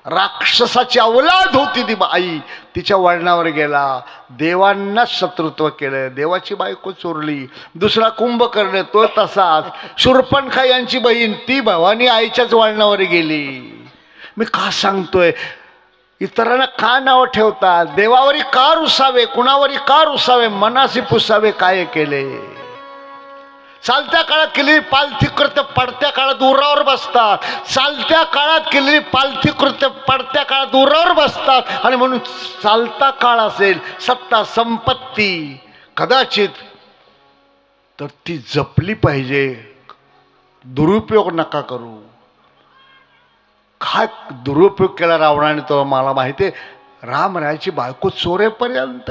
Speaker 2: राक्षसाची अवलाद होती ती बाई. तिच्या वळणावर गेला, देवांना शत्रुत्व केलं, देवाची बायको चोरली. दुसरा कुंभकर्ण तो तसाच. शूर्पणखा यांची बहीण ती भवानी आईच्याच वळणावर गेली. मी का सांगतोय, इतरांना का नाव ठेवतात, देवावरी का रुसावे, कुणावरी का रुसावे, मनासी पुसावे काय केले. चालत्या काळात केलेली पालथी कृत्य पडत्या काळात उरावर बसतात. चालत्या काळात केलेली पालथी कृत्य पडत्या काळात उरावर बसतात. आणि म्हणून चालता काळ असेल, सत्ता संपत्ती कदाचित, तर ती जपली पाहिजे. दुरुपयोग नका करू. काय दुरुपयोग केला रावणाने तो मला माहिती आहे. राम रायाची बायको चोरेपर्यंत.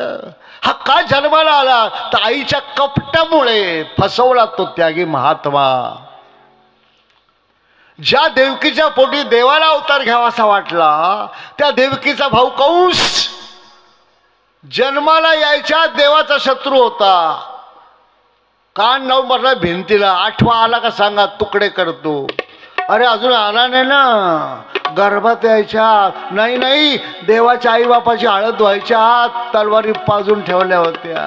Speaker 2: हा का जन्माला आला, तर आईच्या कपटामुळे फसवला तो त्यागी महात्मा. ज्या देवकीच्या पोटी देवाला अवतार घ्यावासा वाटला, त्या देवकीचा भाऊ कंस जन्माला यायच्या देवाचा शत्रू होता. कान लावून बसला भिंतीला. 8वा आला का सांगा, तुकडे करतो. अरे अजून आला नाही ना, गर्भात यायच्या नाही नाही, देवाच्या आई बापाची हळद व्हायच्या, तलवारी पाजून ठेवल्या होत्या.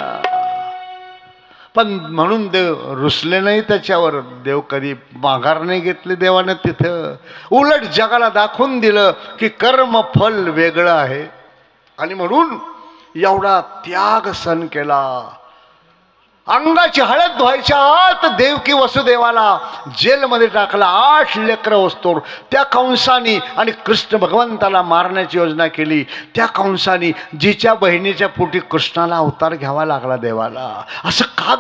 Speaker 2: पण म्हणून देव रुसले नाही त्याच्यावर. देव कधी माघार नाही घेतली देवाने तिथं. उलट जगाला दाखवून दिलं की कर्म फल वेगळं आहे. आणि म्हणून एवढा त्याग सण केला. अंगाची हळद व्हायच्या आत देवकी वसुदेवाला जेलमध्ये टाकला. 8 लेकरं वस्तोर त्या कंसानी. आणि कृष्ण भगवंताला मारण्याची योजना केली. त्या कंसानी जिच्या बहिणीच्या पोटी कृष्णाला अवतार घ्यावा लागला देवाला. असं का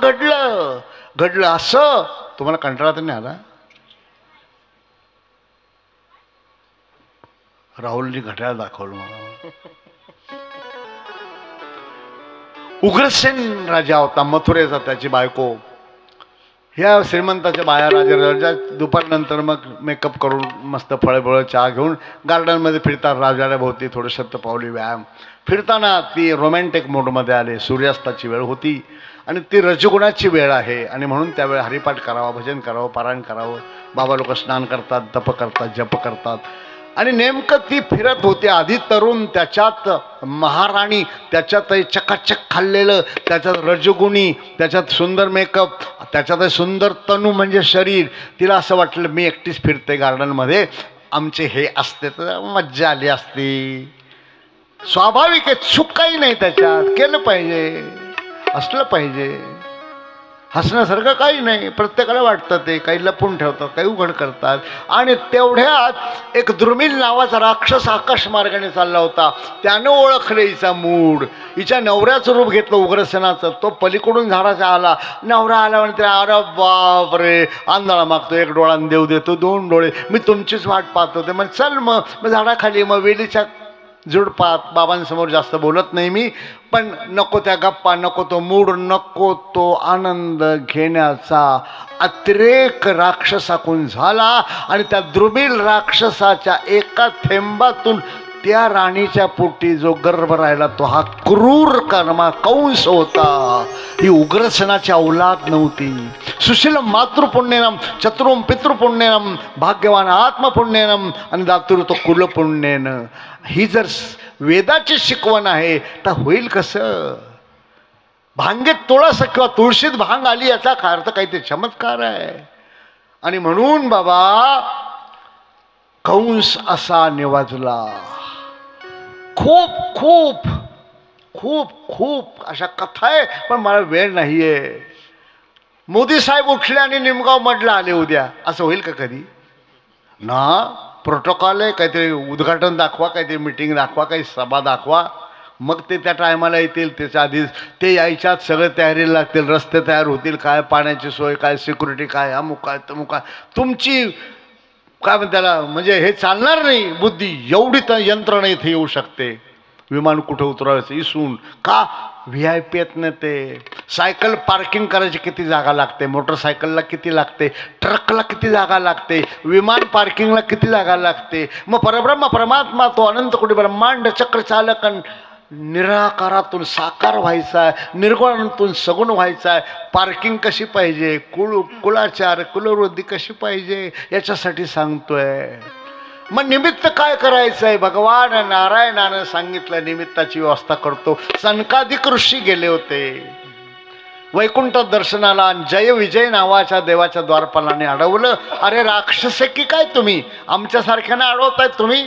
Speaker 2: घडलं असं तुम्हाला कंटाळा तर नाही आला? राहुलनी घड्याळ दाखवलं मला. उग्रसेन राजा होता मथुरेचा, त्याची बायको ह्या श्रीमंताच्या बाया राजा दुपारनंतर मग मेकअप करून मस्त फळं चहा घेऊन गार्डनमध्ये फिरतात राजाला भोवती थोडं शतपावली व्यायाम. फिरताना ती रोमॅन्टिक मूडमध्ये आले. सूर्यास्ताची वेळ होती आणि ती रजगुणाची वेळ आहे आणि म्हणून त्यावेळी हरिपाठ करावा, भजन करावं, पारायण करावं. बाबा लोक स्नान करतात, तप करतात, जप करतात आणि नेमकं ती फिरत होती. आधी तरुण, त्याच्यात महाराणी, त्याच्यात चकाचक खाल्लेलं, त्याच्यात रजगुणी, त्याच्यात सुंदर मेकअप, त्याच्यात सुंदर तनू म्हणजे शरीर. तिला असं वाटलं मी एकटीच फिरते गार्डनमध्ये, आमचे हे असते तर मज्जा आली असती. स्वाभाविक आहे, चूक काही नाही त्याच्यात. केलं पाहिजे, असलं पाहिजे. हसण्यासारखं काही नाही. प्रत्येकाला वाटतं ते, काही लपून ठेवतात, काही उघड करतात. आणि तेवढ्यात एक द्रुमिल नावाचा राक्षस आकाश मार्गाने चालला होता. त्यानं ओळखलं हिचा मूड. हिच्या नवऱ्याचं रूप घेतलं उग्रसेनाचं. तो पलीकडून झाडाचा आला. नवरा आला म्हणते अरे बाप रे, आंधळा मागतो, एक डोळा देऊ देतो, 2 डोळे, मी तुमचीच वाट पाहतो. ते मग चल मग झाडाखाली, मग वेलीच्या जुडपात. बाबांसमोर जास्त बोलत नाही मी, पण नको त्या गप्पा, नको तो मूड, नको तो आनंद घेण्याचा अतिरेक राक्षसाकून झाला. आणि त्या द्रुमिल राक्षसाच्या एका थेंबातून त्या राणीच्या पोटी जो गर्भ राहिला तो हा क्रूर कर्मा कंस होता. ही उग्रसेनाची औलाद नव्हती. सुशील मातृपुण्यनम, चतुरम पितृपुण्यनम, भाग्यवान आत्मपुण्यनम आणि दातृत्व कुलपुण्यनं. ही जर वेदाची शिकवण आहे तर होईल कसं? भांगेत तुळस किंवा तुळशीत भांग आली याचा अर्थ काहीतरी चमत्कार आहे. आणि म्हणून बाबा कंस असा निवाजला. खूप खूप खूप खूप अशा कथा आहे, पण मला वेळ नाहीये. मोदी साहेब उठले आणि निमगाव मडला आले उद्या, असं होईल का कधी? ना, प्रोटोकॉल आहे. काहीतरी उद्घाटन दाखवा, काहीतरी मिटिंग दाखवा, काही सभा दाखवा, मग ते त्या टायमाला येतील. त्याच्या आधीच ते यायच्यात सगळे तयारीला लागतील. रस्ते तयार होतील, काय पाण्याची सोय, काय सिक्युरिटी, काय अमुक काय तमुक काय. तुमची काय म्हणते त्याला, म्हणजे हे चालणार नाही बुद्धी. एवढी तर यंत्रणा इथे येऊ शकते. विमान कुठं उतरवायचं इसून का, VIP येत नाही ते. सायकल पार्किंग करायची किती जागा लागते, मोटरसायकलला किती लागते, ट्रकला किती जागा लागते, विमान पार्किंगला किती जागा लागते. मग परब्रह्म परमात्मा तो अनंत कोटी ब्रह्मांड चक्र चालक निराकारातून साकार व्हायचा आहे, निर्गुणातून सगुण व्हायचा आहे. पार्किंग कशी पाहिजे, कुलाचार कुलवृद्धी कशी पाहिजे याच्यासाठी सांगतोय. मग निमित्त काय करायचं आहे? भगवान नारायणानं सांगितलं निमित्ताची व्यवस्था करतो. सनकादिक ऋषी गेले होते वैकुंठ दर्शनाला. जय विजय नावाच्या देवाच्या द्वारपालाने अडवलं. अरे राक्षसे की काय तुम्ही, आमच्यासारख्याने अडवताय तुम्ही?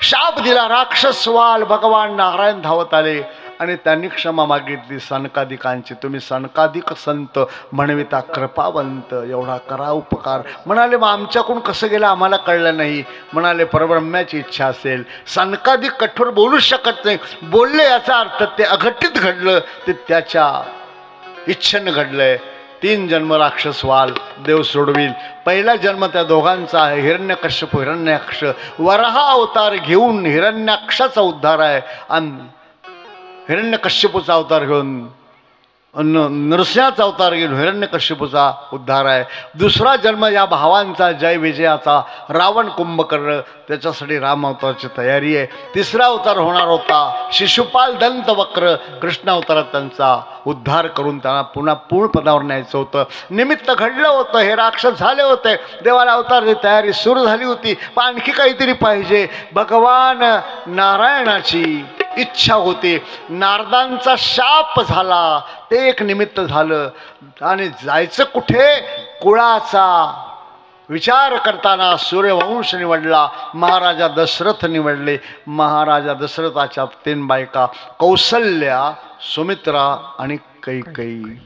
Speaker 2: शाप दिला. राक्षसवाल भगवान नारायण धावत आले आणि त्यांनी क्षमा मागितली सनकादिकांची. तुम्ही सनकादिक संत म्हणविता कृपावंत, एवढा करा उपकार. म्हणाले मग आमच्याकडून कसं गेलं आम्हाला कळलं नाही. म्हणाले परब्रह्म्याची इच्छा असेल. सनकादिक कठोर बोलू शकत नाही. बोलले याचा अर्थ ते अघटित घडलं, ते त्याच्या इच्छेनं घडलंय. 3 जन्म राक्षसवाल देव सोडविल. पहिला जन्म त्या दोघांचा आहे, हिरण्यकश्यप हिरण्याक्ष. वराह अवतार घेऊन हिरण्याक्षाचा उद्धार आहे आणि हिरण्यकश्यपूचा अवतार घेऊन नरसिंहाचा अवतार घेऊन हिरण्यकश्यपूचा उद्धार आहे. दुसरा जन्म या भावांचा जय विजयाचा, रावण कुंभकर्ण, त्याच्यासाठी राम अवताराची तयारी आहे. तिसरा अवतार होणार होता शिशुपाल दंतवक्र, कृष्ण अवतारात त्यांचा उद्धार करून त्यांना पुन्हा पूर्ण पदावर न्यायचं होतं. निमित्त घडलं होतं. हे राक्षस झाले होते. देवाला अवताराची तयारी सुरू झाली होती, पण आणखी काहीतरी पाहिजे. भगवान नारायणाची इच्छा होती. नारदांचा शाप झाला, ते एक निमित्त झालं. आणि जायचं कुठे? कुळाचा विचार करताना सूर्यवंश निवडला. महाराजा दशरथ निवडले. महाराजा दशरथाच्या 3 बायका कौसल्या, सुमित्रा आणि कैकेयी.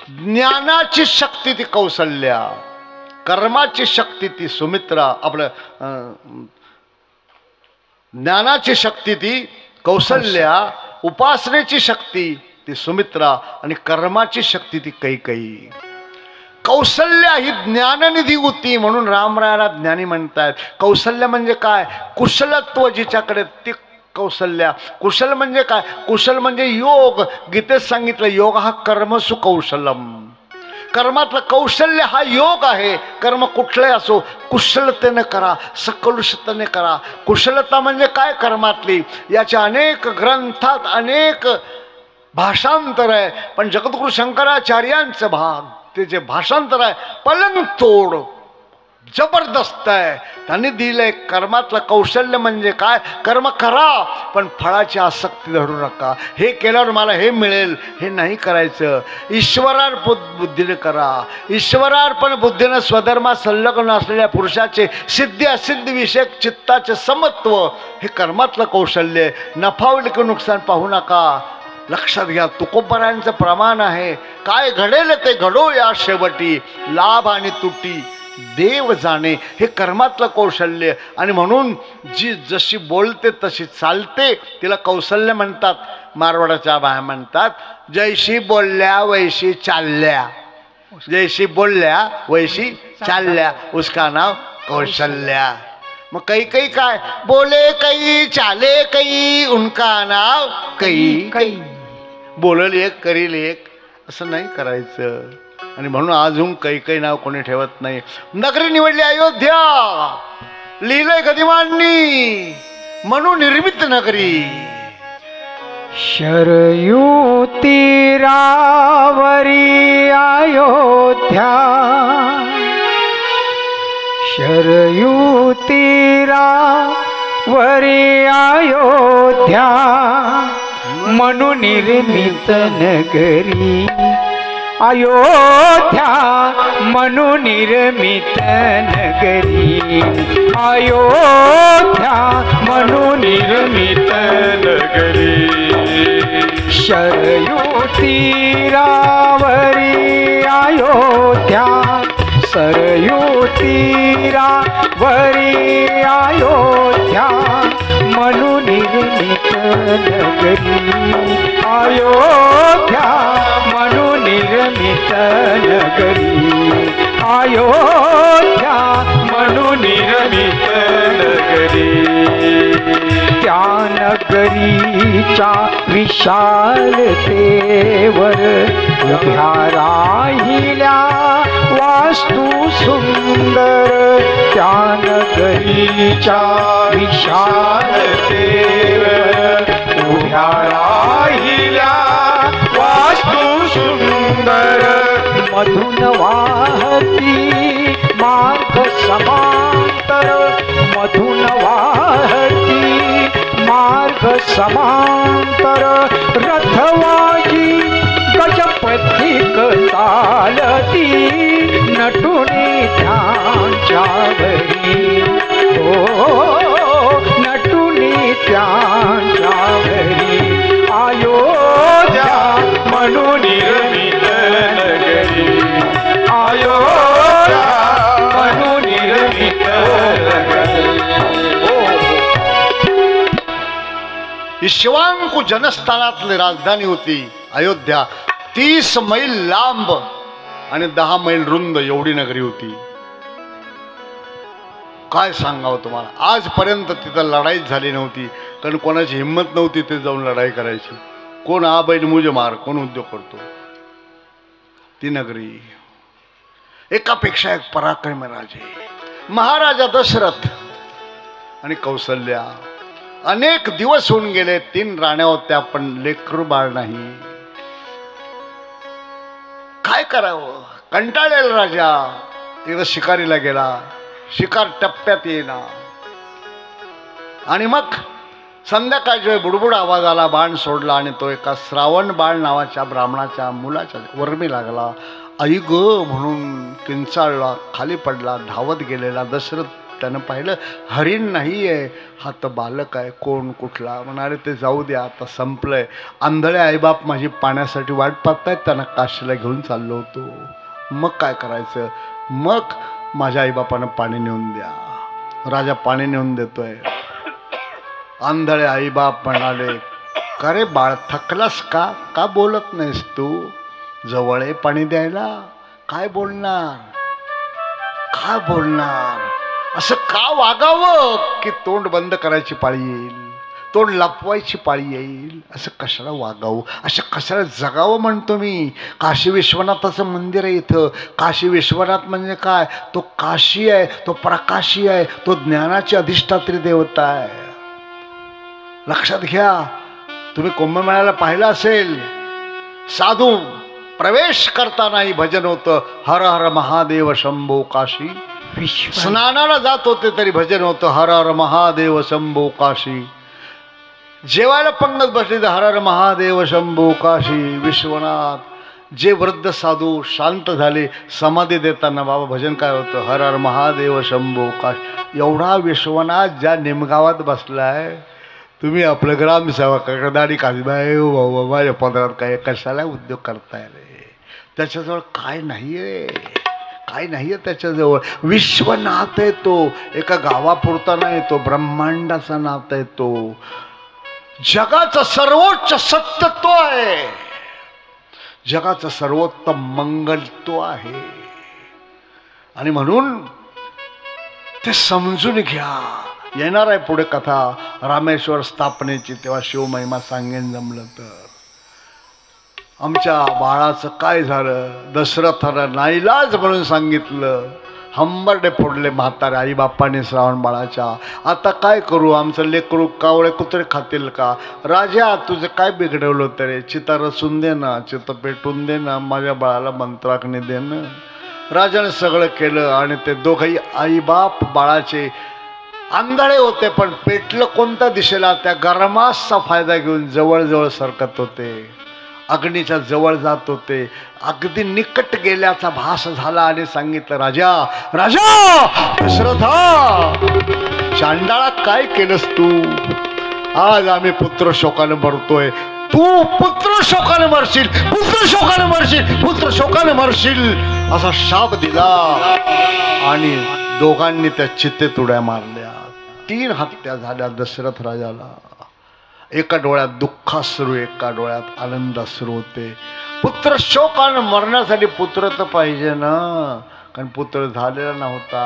Speaker 2: ज्ञानाची शक्ती ती कौसल्या, कर्माची शक्ती ती सुमित्रा. आपलं ज्ञानाची शक्ती ती कौसल्या, उपासनेची शक्ती ती सुमित्रा आणि कर्माची शक्ती ती कैकेयी. कौसल्या ही ज्ञाननिधी होती म्हणून रामरायाला ज्ञानी म्हणतात. कौशल्य म्हणजे काय? कुशलत्व जिच्याकडे ती कौशल्या. कुशल म्हणजे काय? कुशल म्हणजे योग. गीतेत सांगितलं योग हा कर्मसु कौशलम. कर्मातलं कौशल्य हा योग आहे. कर्म कुठलंही असो कुशलतेने करा, सकलुषतेने करा. कुशलता म्हणजे काय कर्मातली, याच्या अनेक ग्रंथात अनेक भाषांतर आहे. पण जगद्गुरु शंकराचार्यांचं ते जे भाषांतर आहे पलंग तोड जबरदस्त आहे. त्यांनी दिलंय कर्मातलं कौशल्य म्हणजे काय, कर्म करा पण फळाची आसक्ती धरू नका. हे केल्यावर मला हे मिळेल हे नाही करायचं. ईश्वरार्पण बुद्धीने करा. ईश्वरार्पण बुद्धीनं स्वधर्मात संलग्न असलेल्या पुरुषाचे सिद्धी असिद्धी विषयक चित्ताचे समत्व हे कर्मातलं कौशल्य. नफा होईल की नुकसान पाहू नका. लक्षात घ्या, तुकोबरायांचं प्रमाण आहे, काय घडेल ते घडो या शेवटी, लाभ आणि तुटी देव जाणे. हे कर्मातलं कौशल्य. आणि म्हणून जी जशी बोलते तशी चालते तिला कौशल्य म्हणतात. मारवाडाच्या बाया म्हणतात, जैशी बोलल्या वैशी चालल्या, जैशी बोलल्या वैशी चालल्या, उसका नाव कौशल्या. मग कई कई काय, बोले कई चाले कई, उनका नाव कई कई. बोलल एक करील एक असं नाही करायचं. आणि म्हणून अजून काही नाव कोणी ठेवत नाही. नगरी निवडली अयोध्या, लिहिलंय गदिमांनी, म्हणून निर्मित नगरी.
Speaker 4: शरयू तीरावरी अयोध्या, शरयू तीरावरी अयोध्या, म्हणून निर्मित नगरी. अयोध्या म्हणून निर्मित नगरी, अयोध्या म्हणून निर्मित नगरी. शरयू तीरावरी अयोध्या, सरयू तीरावरी अयोध्या, म्हणून निर्मित नगरी. अयोध्या म्हणून निर्मित नगरी, अयोध्या म्हणून निर्मित नगरी. त्या नगरीच्या विशालतेवर उभ्या राहिल्या वास्तू सुंदर. त्या नगरीच्या विशालतेवर उभ्या राहिल्या वास्तू सुंदर. मधुन वाहती मार्ग समांतर, मधुन वाहती मार्ग समांतर. रथवाजी गजपथिक चालती, नटुनी त्यांच्यावरी. हो नटुनी त्यांच्यावरी. अयोध्या म्हणून निर्मित नगरी, अयोध्या म्हणून निर्मित नगरी.
Speaker 2: ही शिवांकू जनस्थानातली राजधानी होती अयोध्या. 30 मैल लांब आणि 10 मैल रुंद एवढी नगरी होती. काय सांगावं तुम्हाला, आजपर्यंत तिथं लढाईच झाली नव्हती. कारण कोणाची हिंमत नव्हती ते जाऊन लढाई करायची. कोण आ बैल मुझे मार, कोण उद्योग करतो. ती नगरी एकापेक्षा एक पराक्रमी राजे, महाराजा दशरथ आणि कौसल्या. अनेक दिवस होऊन गेले, 3 राण्या होत्या पण लेकरू बाळ नाही. काय करावं, कंटाळलेला राजा एकदा शिकारीला गेला. शिकार टप्प्यात येईना. आणि मग संध्याकाळच्या बुडबुड आवाज आला, बाण सोडला आणि तो एका श्रावण बाळ नावाच्या ब्राह्मणाच्या मुलाच्या वर्मी लागला. आई ग म्हणून किंचाळला, खाली पडला. धावत गेलेला दशरथ त्यानं पाहिलं, हरिण नाही आहे, हा तर बालक आहे. कोण कुठला म्हणाले, ते जाऊ द्या, आता संपलंय. आंधळे आईबाप माझी पाण्यासाठी वाट पाहतायत, त्यांना काशीला घेऊन चाललो होतो. मग काय करायचं. मग माझ्या आईबापानं पाणी नेऊन द्या. राजा पाणी नेऊन देतोय. आंधळे आईबाप म्हणाले, का रे बाळ, थकलास का, का बोलत नाहीस तू. जवळ आहे पाणी द्यायला, काय बोलणार, काय बोलणार. असं का वागावं की तोंड बंद करायची पाळी येईल. तोंड लपवायची पाळी येईल. असं कशाला वागावं, असं कशाला जगावं म्हणतो मी. काशी विश्वनाथाचं मंदिर आहे इथं. काशी विश्वनाथ म्हणजे काय, तो काशी आहे, तो प्रकाशी आहे, तो ज्ञानाची अधिष्ठात्री देवता आहे. लक्षात घ्या. तुम्ही कुंभमेळ्याला पाहिलं असेल, साधू प्रवेश करतानाही भजन होतं, हर हर महादेव शंभो काशी. स्नानाला जात होते तरी भजन होतं, हर हर महादेव शंभो काशी. जेवायला पंगत बसली तर हर हर महादेव शंभो काशी विश्वनाथ. जे वृद्ध साधू शांत झाले समाधी देताना, बाबा भजन काय होतं, हर हर महादेव शंभो काशी. एवढा विश्वनाथ ज्या निमगावात बसलाय, तुम्ही आपलं ग्रामसेवक दाढी काजबाई भाऊ माझ्या पदरात काय कशाला उद्योग करताय रे. त्याच्याजवळ काय नाही आहे, काय नाही आहे त्याच्याजवळ. विश्वनाथ आहे तो. एका गावापुरता नाही, तो ब्रह्मांडाचा नाथ आहे तो. जगाचं सर्वोच्च सत्य तो आहे, जगाचं सर्वोत्तम मंगल तो आहे. आणि म्हणून ते समजून घ्या. येणार आहे पुढे कथा रामेश्वर स्थापनेची, तेव्हा शिवमहिमा सांगेन जमलं तर. आमच्या बाळाचं काय झालं, दशरथानं नाईलाज म्हणून सांगितलं, हंबरडे फोडले म्हातारे आई बापाने श्रावण बाळाच्या. आता काय करू, आमचं लेकरू कावळे कुत्रे खातील का. राजा तुझं काय बिघडवलं तरी, चिता रचून दे ना, चित पेटून दे ना, माझ्या बाळाला मंत्राग्नी दे ना. राजाने सगळं केलं आणि ते दोघंही आई बाप बाळाचे आंधळे होते, पण पेटलं कोणत्या दिशेला, त्या गरमासचा फायदा घेऊन जवळजवळ सरकत होते, अग्नीच्या जवळ जात होते. अगदी निकट गेल्याचा भास झाला आणि सांगितलं, राजा राजा दशरथा, चांडाळा काय केलंस तू. आज आम्ही पुत्र शोकाने मरतोय, तू पुत्र शोकाने मरशील, पुत्र शोकाने मरशील, पुत्र शोकाने मरशील असा शाप दिला. आणि दोघांनी त्या चित्तेत उड्या मारल्या. 3 हत्या झाल्या दशरथ राजाला. एका डोळ्यात दुःखाश्रू, एका डोळ्यात आनंदाश्रू होते. पुत्र शोकानं मरण्यासाठी पुत्र तर पाहिजे ना, कारण पुत्र झालेला नव्हता.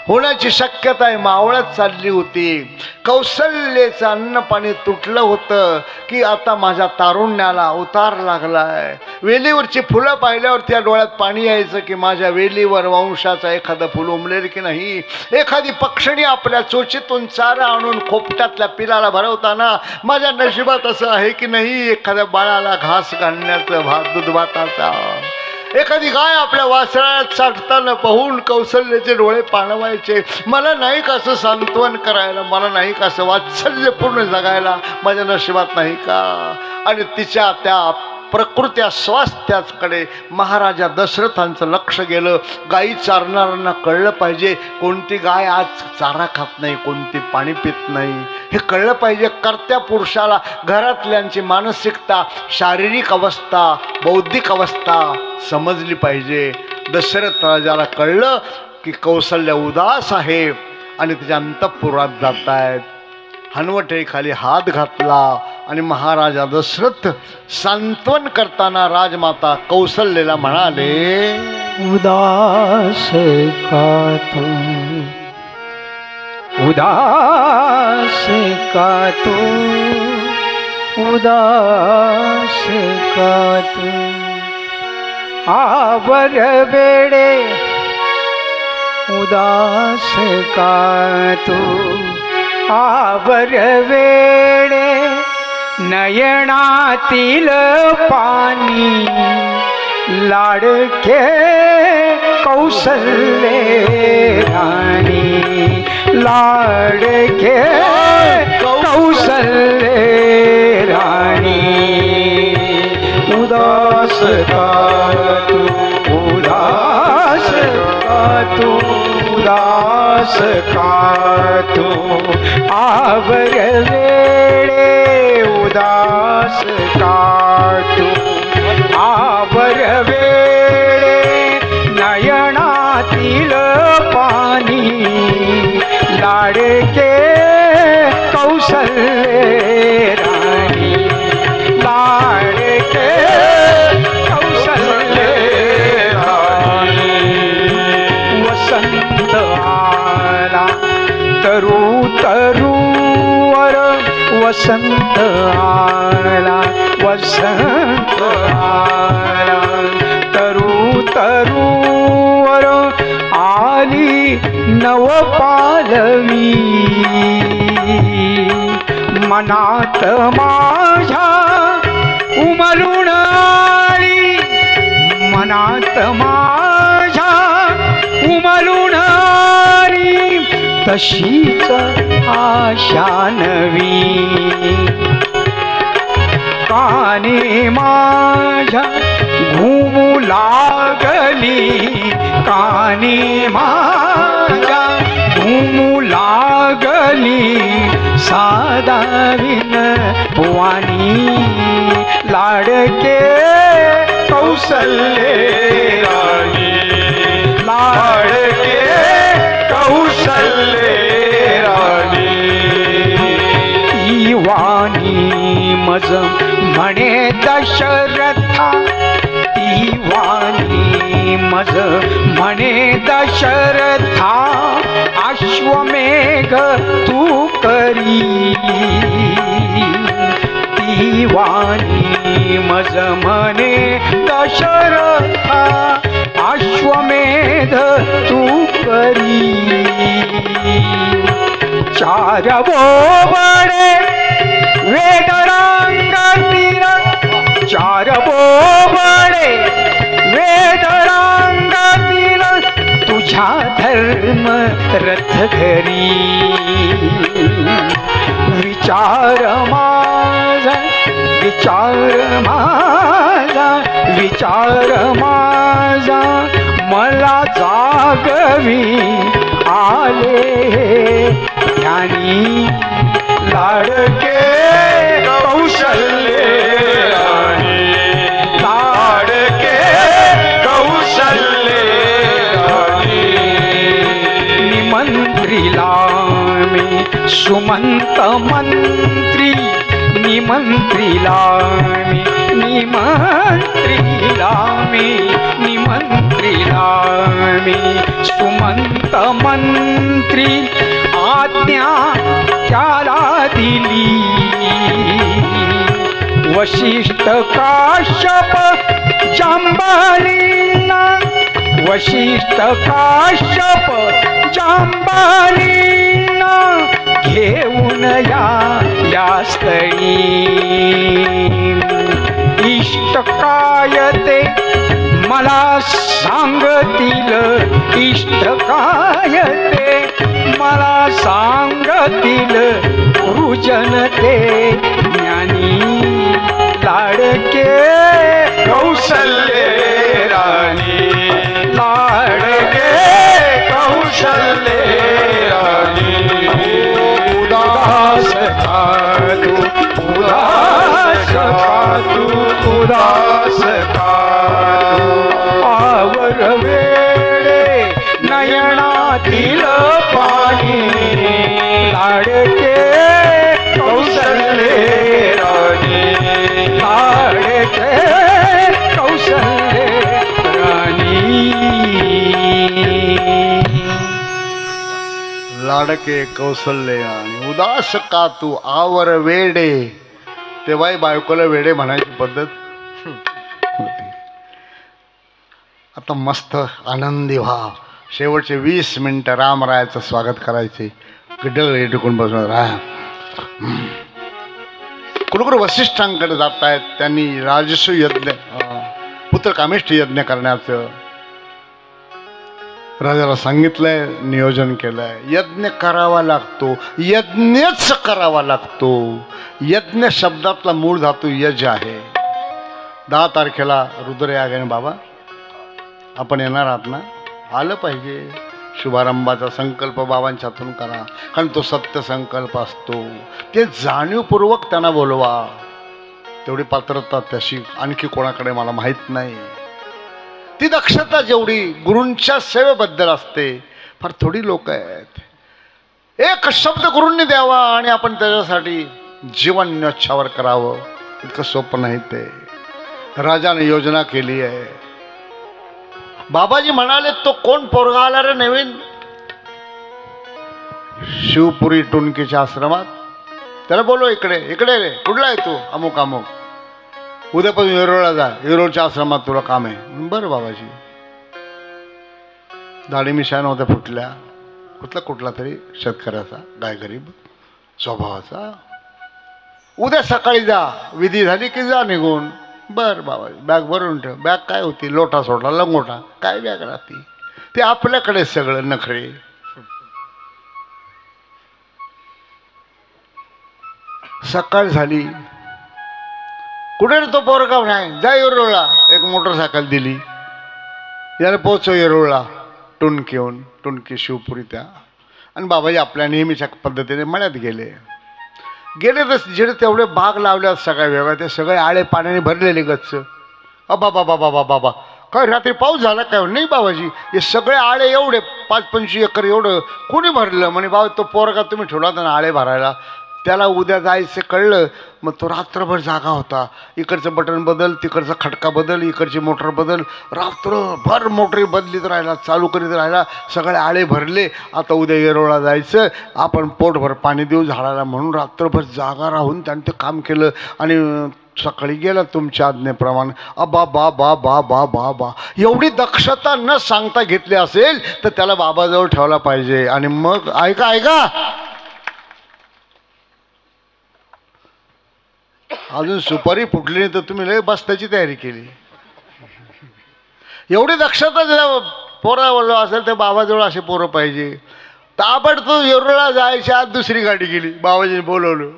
Speaker 2: होण्याची शक्यता आहे मावळत चालली होती. कौशल्याचं अन्न पाणी तुटलं होतं की आता माझ्या तारुण्याला उतार लागलाय. वेलीवरची फुलं पाहिल्यावर त्या डोळ्यात पाणी यायचं की माझ्या वेलीवर वंशाचं एखादं फुल उमलेल की नाही. एखादी पक्षिणी आपल्या चोचीतून चारा आणून खोपट्यातल्या पिलाला भरवताना माझ्या नशिबात असं आहे की नाही एखाद्या बाळाला घास घालण्याचं दूध भाताचा. एखादी गाय आपल्या वासरात साठताना पाहून कौशल्याचे डोळे पाणवायचे. मला नाही का असं सांत्वन करायला, मला नाही का असं वात्सल्यपूर्ण जगायला माझ्या नशिबात नाही का. आणि तिच्या त्या प्रकृत्या स्वास्थ्याकडे महाराजा दशरथांचं लक्ष गेलं. गायी चारणाऱ्यांना कळलं पाहिजे कोणती गाय आज चारा खात नाही, कोणती पाणी पित नाही, हे कळलं पाहिजे. कर्त्या पुरुषाला घरातल्यांची मानसिकता, शारीरिक अवस्था, बौद्धिक अवस्था समजली पाहिजे. दशरथ राजाला कळलं की कौशल्य उदास आहे आणि तिच्या अंतःपुरात जात आहेत. हनवटेखाली हात घातला आणि महाराजा दशरथ सांत्वन करताना राजमाता कौशल्याला म्हणाले,
Speaker 4: उदास का तू, उदास का तू, उदास का तू. आवर वेडे उदास का तू, आवर वेडे नयनातील पाणी लाडके कौशल्ये राणी, लाडके कौशल्ये राणी. उदास का तू, उदास का तू, उदास का तू. आवर वेडे उदास का तू, आवर वेडे नयनातील पाणी लाडके कौशल्ये राणी, लाडके कौशल्ये राणी. वसंत आला तरू तरूवर वसंत आला, वसंत आला. तरु तरुवर आली नवपालवी, मनात माझ्या उमलून आली, मनात माझ्या उमलून आली. तशीच आशा नवी कानी माझ्या घुमू लागली, कानी माझ्या घुमू लागली. साधाविन वाणी लाडके कौशल्ये राणी, लाडके कौशल्ये राणी. ती वाणी मज म्हणे दशरथा, ती वाणी मज म्हणे दशरथा. अश्वमेघ तू करी, ती वाणी मज म्हणे दशरथा. अश्वमेध तू करी. चार बोबडे वेदरांगातील, चार बोबडे वेदरांगातील. तुझ्या धर्म रथ घरी. विचार माझा, विचार माझा, विचार माझा. मला जागवी आले ध्यानी. लाडके कौशल्ये राणी, लाडके कौशल्ये राणी. निमंत्रीला मी सुमंत मंत्री, निमंत्रीला मी, निमंत्रीला मी, निमंत्रीला मी सुमंत मंत्री. आज्ञा त्याला दिली. वशिष्ठ काश्यप जांबालीना, वशिष्ठ काश्यप जांबालीना. घेऊन या स्थळी. इष्ट काय ते मला सांगतील, इष्ट काय ते मला सांगतील. गुरुजन ते ज्ञानी. लाडके कौशल्ये राणी, लाडके कौशल्ये राणी. उदास खातू, उदास खातू, उदास खातू. आवर वेळे नयनातील पाणी. लाडके कौशल्ये राणी, लाडके कौशल्ये राणी.
Speaker 2: लाडके कौशल्ये आणि उदास का तू आवर वेडे. तेव्हाही बायकोला वेडे म्हणायची पद्धत होती. आता मस्त आनंदी व्हा. शेवटचे 20 मिनिटं रामरायाचं स्वागत करायचे. गड्डे टिकून बसणार. कुलगुरू वसिष्ठांकडे जात आहेत. त्यांनी राजसू यज्ञ, पुत्र कामेष्ठी यज्ञ करण्याचं राजाला सांगितलंय, नियोजन केलंय. यज्ञ करावा लागतो, यज्ञच करावा लागतो. यज्ञ शब्दातला मूळ धातू यज आहे. 10 तारखेला रुद्रयाग आहे बाबा, आपण येणार आहात ना? आलं पाहिजे. शुभारंभाचा संकल्प बाबांच्या हातून करा, कारण तो सत्य संकल्प असतो. ते जाणीवपूर्वक त्यांना बोलवा. तेवढी पात्रता त्याशी आणखी कोणाकडे मला माहीत नाही. ती दक्षता जेवढी गुरूंच्या सेवेबद्दल असते, फार थोडी लोक आहेत. एक शब्द गुरूंनी द्यावा आणि आपण त्याच्यासाठी जीवन न्योछावर करावं, इतकं सोपं नाही ते. राजाने योजना केली आहे. बाबाजी म्हणाले, तो कोण पोरगा आला रे नवीन शिवपुरी टुनकीच्या आश्रमात? त्याला बोलव इकडे इकडे रे, कुठला आहे तू? अमुक अमुक. उद्यापासून येरोळला जा, येरोळच्या आश्रमात तुला काम आहे. बरं बाबाजी. दाढी मिशा नव्हत्या फुटल्या, कुठला तरी शेतकऱ्याचा, गाय गरीब स्वभावाचा. उद्या सकाळी जा, विधी झाली की जा निघून. बरं बाबाजी. बॅग भरून ठेव. बॅग काय होती? लोटा सोडला लंगोटा. काय बॅग राहती? ते आपल्याकडे सगळं नखरे. सकाळ झाली. कुठे रे तो पोरगा? नाही, जा येरोळला. एक मोटरसायकल दिली, याला पोचव येरोळला. टुनकी येऊन, टुनकी शिवपुरी त्या. आणि बाबाजी आपल्या नेहमीच्या पद्धतीने मळ्यात गेले तर जिथे तेवढे बाग लावल्यात सगळ्या वेगळ्या, ते सगळे आळे पाण्याने भरलेले गच्च. बाबा बाबा बाबा काय रात्री पाऊस झाला काय? नाही बाबाजी, हे सगळे आळे एवढे 5-25 एकर एवढं कोणी भरलं? म्हणे बाबा तो पोरगा तुम्ही ठेवला होता ना आळे भरायला, त्याला उद्या जायचं कळलं, मग तो रात्रभर जागा होता. इकडचं बटन बदल, तिकडचा खटका बदल, इकडची मोटर बदल, रात्रभर मोटरी बदलीत राहिला, चालू करीत राहिला. सगळे आळे भरले. आता उद्या येरोळला जायचं, आपण पोटभर पाणी देऊ झाडाला म्हणून रात्रभर जागा राहून त्याने ते काम केलं. आणि सकाळी गेला तुमच्या आज्ञेप्रमाणे. अबा बा बा बा बा बा बा एवढी दक्षता न सांगता घेतली असेल तर त्याला बाबाजवळ ठेवला पाहिजे. आणि मग ऐका अजून सुपारी फुटली नाही तर तुम्ही लय बसण्याची तयारी केली. एवढी दक्षता जर पोरावरलो असेल तर बाबाजवळ असे पोरं पाहिजे. ताबडतोब येरोळला जायच्या आत दुसरी गाडी गेली. बाबाजीने बोलवलं.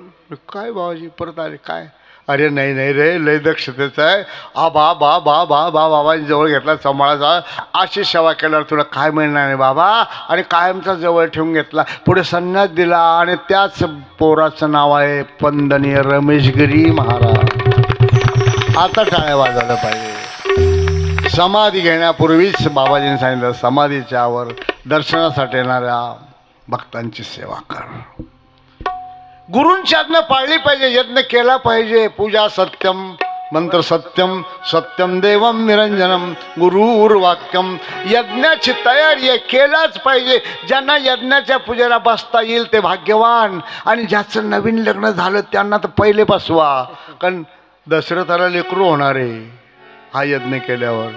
Speaker 2: काय बाबाजी परत आले? काय? अरे नाही रे, लय दक्षतेचं आहे. बा बा बा बा बा बाबाजी जवळ घेतला, सांभाळायचा. अशी सेवा केल्यावर तुला काय मिळणार नाही बाबा. आणि कायमचा जवळ ठेवून घेतला. पुढे संन्यास दिला. आणि त्याच पोराचं नाव आहे पंदनीय रमेशगिरी महाराज. आता टाळ्या वाजवलं पाहिजे. समाधी घेण्यापूर्वीच बाबाजीने सांगितलं, समाधीच्या वर दर्शनासाठी येणाऱ्या भक्तांची सेवा कर. गुरूंची आज्ञा पाळली पाहिजे, यज्ञ केला पाहिजे. पूजा सत्यम, मंत्र सत्यम, सत्यम देवम निरंजनम, गुरुर्वाक्यम. यज्ञाची तयारी आहे, केलाच पाहिजे. ज्यांना यज्ञाच्या पूजेला बसता येईल ते भाग्यवान. आणि ज्याचं नवीन लग्न झालं त्यांना तर पहिले बसवा, कारण दशरथाला लेकरू होणार आहे हा यज्ञ केल्यावर.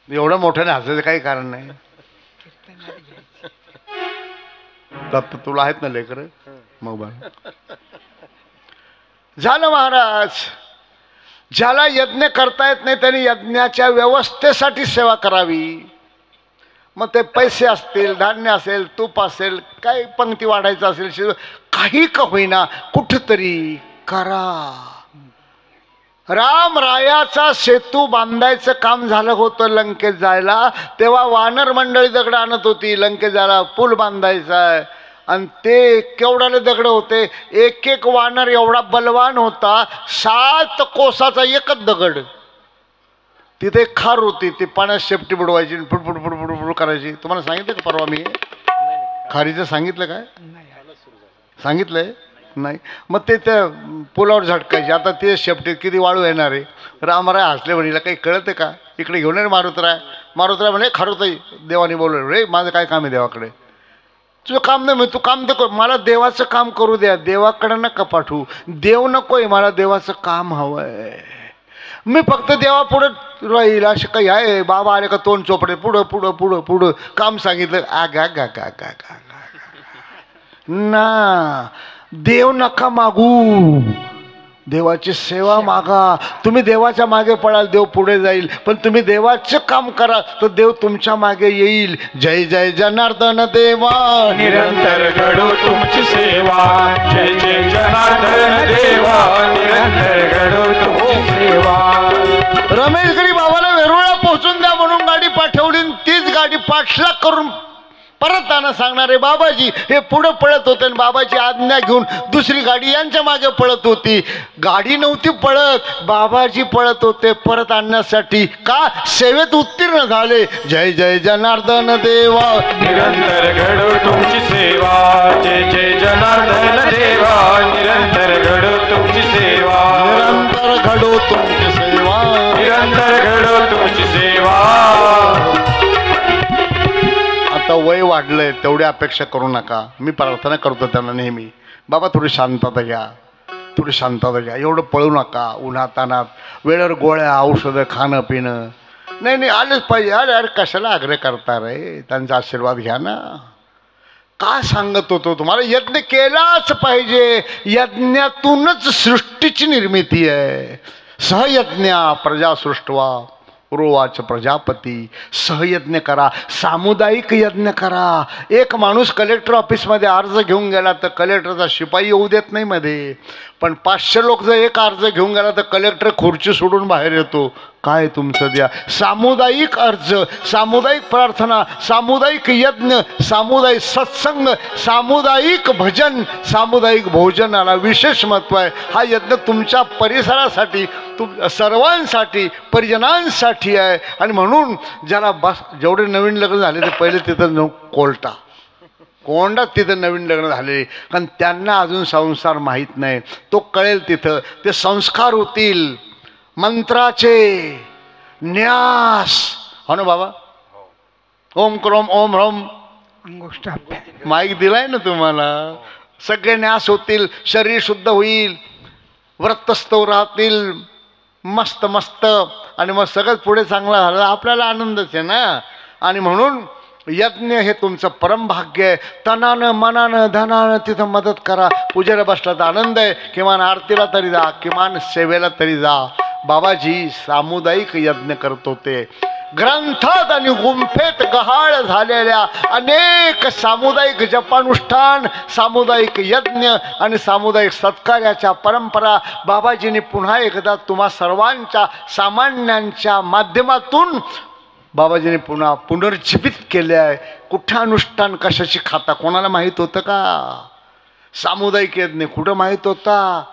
Speaker 2: एवढं मोठ्याने हसायचं काही कारण नाही. दत्त तुला आहेत ना लेकर? मग बघ झालं महाराज. ज्याला यज्ञ करता येत नाही त्यांनी यज्ञाच्या व्यवस्थेसाठी सेवा करावी. मग ते पैसे असतील, धान्य असेल, तूप असेल, काही पंक्ती वाढायचं असेल, काही का होईना कुठंतरी करा. रामरायाचा सेतू बांधायचं काम झालं होतं लंकेत जायला, तेव्हा वानर मंडळी दगड आणत होती लंकेत जायला. पूल बांधायचा आहे. आणि ते केवढाले दगड होते? एक एक वानर एवढा बलवान होता, 7 कोसाचा एकच दगड. तिथे एक खार होती, ती पाण्यात शेपटी बुडवायची, फुटफुट फुटफुट फुट करायची. तुम्हाला सांगितलं का परवा मी? खारीचं सांगितलं काय? सांगितलंय नाही. मग ते त्या पुलावर झटकायचे. आता ते शेपटीत किती वाळू येणार आहे? रामराय हसले म्हणीला, काही कळते का? इकडे घेऊन ये मारुतराय. मारुतराय म्हणे खारुताई देवाने बोलवलं. रे माझं काय काम आहे देवाकडे? तुझं काम नाही. तू काम तर कर, मला देवाचं काम करू द्या. देवाकडं नका पाठवू. देव नकोय, मला देवाचं काम हवंय. मी फक्त देवा पुढं राहील असं काही आहे? बाबा आले का तोंड चोपडे, पुढं पुढं पुढं पुढं काम सांगितलं. आगा गा गा गा गा ना. देव नका मागू, देवाची सेवा मागा. तुम्ही देवाच्या मागे पडाल, देव पुढे जाईल. पण तुम्ही देवाचं काम करा तर देव तुमच्या मागे येईल. जय जय जनार्दन देवा,
Speaker 3: निरंतर घडो तुमची सेवा. जय जय जनार्दन देवा, निरंतर घडो तुमची सेवा.
Speaker 2: रमेशगिरी बाबाला वेरूळला पोहोचून द्या म्हणून गाडी पाठवली. तीच गाडी पाठलाग करून परत आणा सांगणारे बाबाजी हे पुढे पळत होते. आणि बाबाची आज्ञा घेऊन दुसरी गाडी यांच्या मागे पळत होती. गाडी नव्हती पळत, बाबाजी पळत होते परत आणण्यासाठी. का? सेवेत उत्तीर्ण झाले. जय जय जनार्दन देवा,
Speaker 3: निरंतर घडो तुमची सेवा. जय जय जनार्दन देवा, निरंतर घडो तुमची सेवा.
Speaker 2: निरंतर घडो तुमची सेवा,
Speaker 3: निरंतर घडो तुमची सेवा.
Speaker 2: आता आता वय वाढलंय तेवढी अपेक्षा करू नका. मी प्रार्थना करतो त्यांना नेहमी, बाबा थोडी शांतता घ्या, थोडी शांतता घ्या, एवढं पळू नका उन्हातानात, वेळेवर गोळ्या औषधं खाणं पिणं. नाही आलेच पाहिजे. अरे कशाला आग्रह करता रे, त्यांचा आशीर्वाद घ्या ना. का सांगत होतो तुम्हाला, यज्ञ केलाच पाहिजे. यज्ञातूनच सृष्टीची निर्मिती आहे. सहयज्ञा प्रजा सृष्टवा पुरोवाच प्रजापती. सहयज्ञ करा, सामुदायिक यज्ञ करा. एक माणूस कलेक्टर ऑफिसमध्ये अर्ज घेऊन गेला तर कलेक्टरचा शिपाई येऊ देत नाही मध्ये, पण 500 लोक जर एक अर्ज घेऊन गेला तर कलेक्टर खुर्ची सोडून बाहेर येतो. काय तुमचं द्या. सामुदायिक अर्ज, सामुदायिक प्रार्थना, सामुदायिक यज्ञ, सामुदायिक सत्संग, सामुदायिक भजन, सामुदायिक भोजनाला विशेष महत्त्व आहे. हा यज्ञ तुमच्या परिसरासाठी, सर्वांसाठी, परिजनांसाठी आहे. आणि म्हणून ज्याला जेवढे नवीन लग्न झाले ते पहिले तिथं कोंडात तिथं नवीन लग्न झाले, कारण त्यांना अजून संसार माहीत नाही. तो कळेल तिथं, ते संस्कार होतील मंत्राचे. न्यास हो ना बाबा, ओम क्रोम ओम ह्रम माईक दिलाय ना तुम्हाला. सगळे न्यास होतील, शरीर शुद्ध होईल, व्रतस्थव राहतील मस्त मस्त. आणि मग सगळं पुढे चांगलं झालं आपल्याला आनंदच आहे ना. आणि म्हणून यज्ञ हे तुमचं परमभाग्य आहे. तनानं मनानं धनानं तिथं मदत करा. पूजेला बसला तर आनंद आहे, किमान आरतीला तरी जा, किमान सेवेला तरी जा. बाबाजी सामुदायिक यज्ञ करत होते. ग्रंथात आणि गुंफेत गहाळ झालेल्या अनेक सामुदायिक जपानुष्ठान, सामुदायिक यज्ञ आणि सामुदायिक सत्कार्याच्या परंपरा बाबाजींनी पुन्हा एकदा तुम्हा सर्वांच्या सामान्यांच्या माध्यमातून बाबाजींनी पुन्हा पुनर्जीवित केले आहे. कुठं अनुष्ठान कशाची खाता कोणाला माहीत होतं का? सामुदायिक यज्ञ कुठं माहीत होता?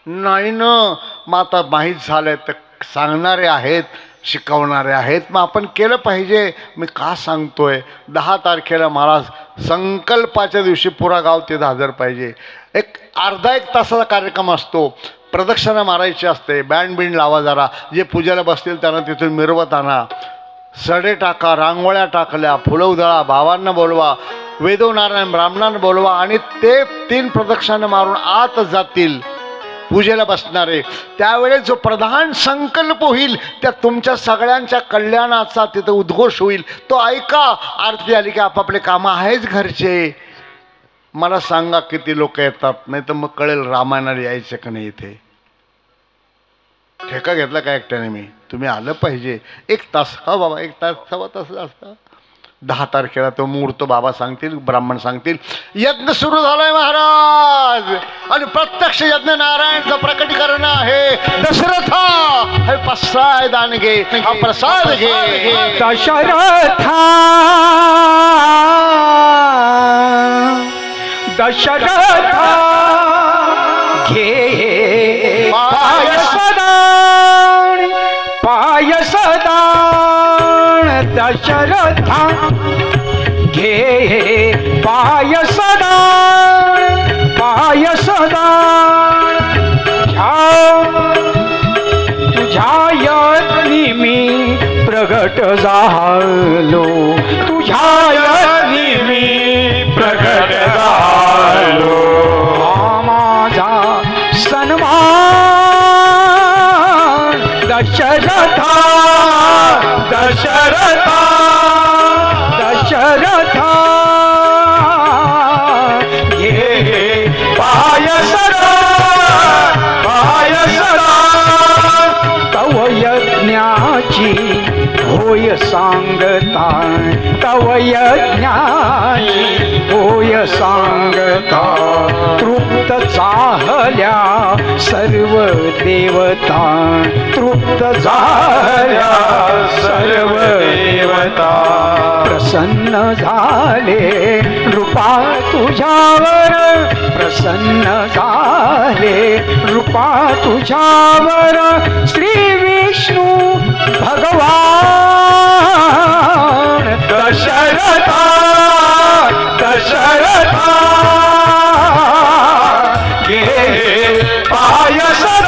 Speaker 2: नाही ना. मग आता माहीत झालंय तर सांगणारे आहेत, शिकवणारे आहेत, मग आपण केलं पाहिजे. मी का सांगतोय, 10 तारखेला महाराज संकल्पाच्या दिवशी पुरा गाव तिथं हजर पाहिजे. एक अर्धा एक तासाचा कार्यक्रम असतो. प्रदक्षिणा मारायची असते, बँड बिंड लावा जरा, जे पूजेला बसतील त्यांना तिथून मिरवत आणा, सडे टाका, रांगोळ्या टाकल्या, फुलं उधळा, भावांना बोलवा, वेदोनारायण ब्राह्मणांना बोलवा आणि ते 3 प्रदक्षिणा मारून आत जातील पूजेला बसणारे. त्यावेळेस जो प्रधान संकल्प होईल त्या तुमच्या सगळ्यांच्या कल्याणाचा तिथं उद्घोष होईल. तो ऐका. आरती आली की आपापले कामं आहेच घरचे. मला सांगा किती लोक येतात, नाही तर मग कळेल रामायणाला यायचं का नाही. इथे ठेका घेतला का एकट्याने मी? तुम्ही आलं पाहिजे. 1 तास, हा बाबा 1 तास सव्वा तास असता. 10 तारखेला तो मुहूर्त बाबा सांगतील, ब्राह्मण सांगतील. यज्ञ सुरू झालाय महाराज, आणि प्रत्यक्ष यज्ञ नारायणचं प्रकटीकरण आहे. दशरथा हे प्रसाद दान घे, हा प्रसाद घे.
Speaker 4: दशरथा दशरथा घे पायसदान पायसदान. दशरथा घे पायसदान पायसदान. तुझ्या यज्ञी मी प्रगट झालो, तुझ्या यज्ञी मी
Speaker 3: प्रगट झालो.
Speaker 4: माझा सन्मान दशरथा
Speaker 3: दशरथा
Speaker 4: दशरथा
Speaker 3: घे पायसदान पायसदान.
Speaker 4: तव यज्ञाची होय सांगता, तव यज्ञाची होय सांगता. तृप्त चाहल्या सर्व देवता, तृप्त झाल्या
Speaker 3: सर्व देवता.
Speaker 4: प्रसन्न झाले नृपा तुझ्यावर, प्रसन्न झाले नृपा तुझ्यावर. श्री विष्णू भगवान
Speaker 3: दशरथा दशरथा घे पायसदान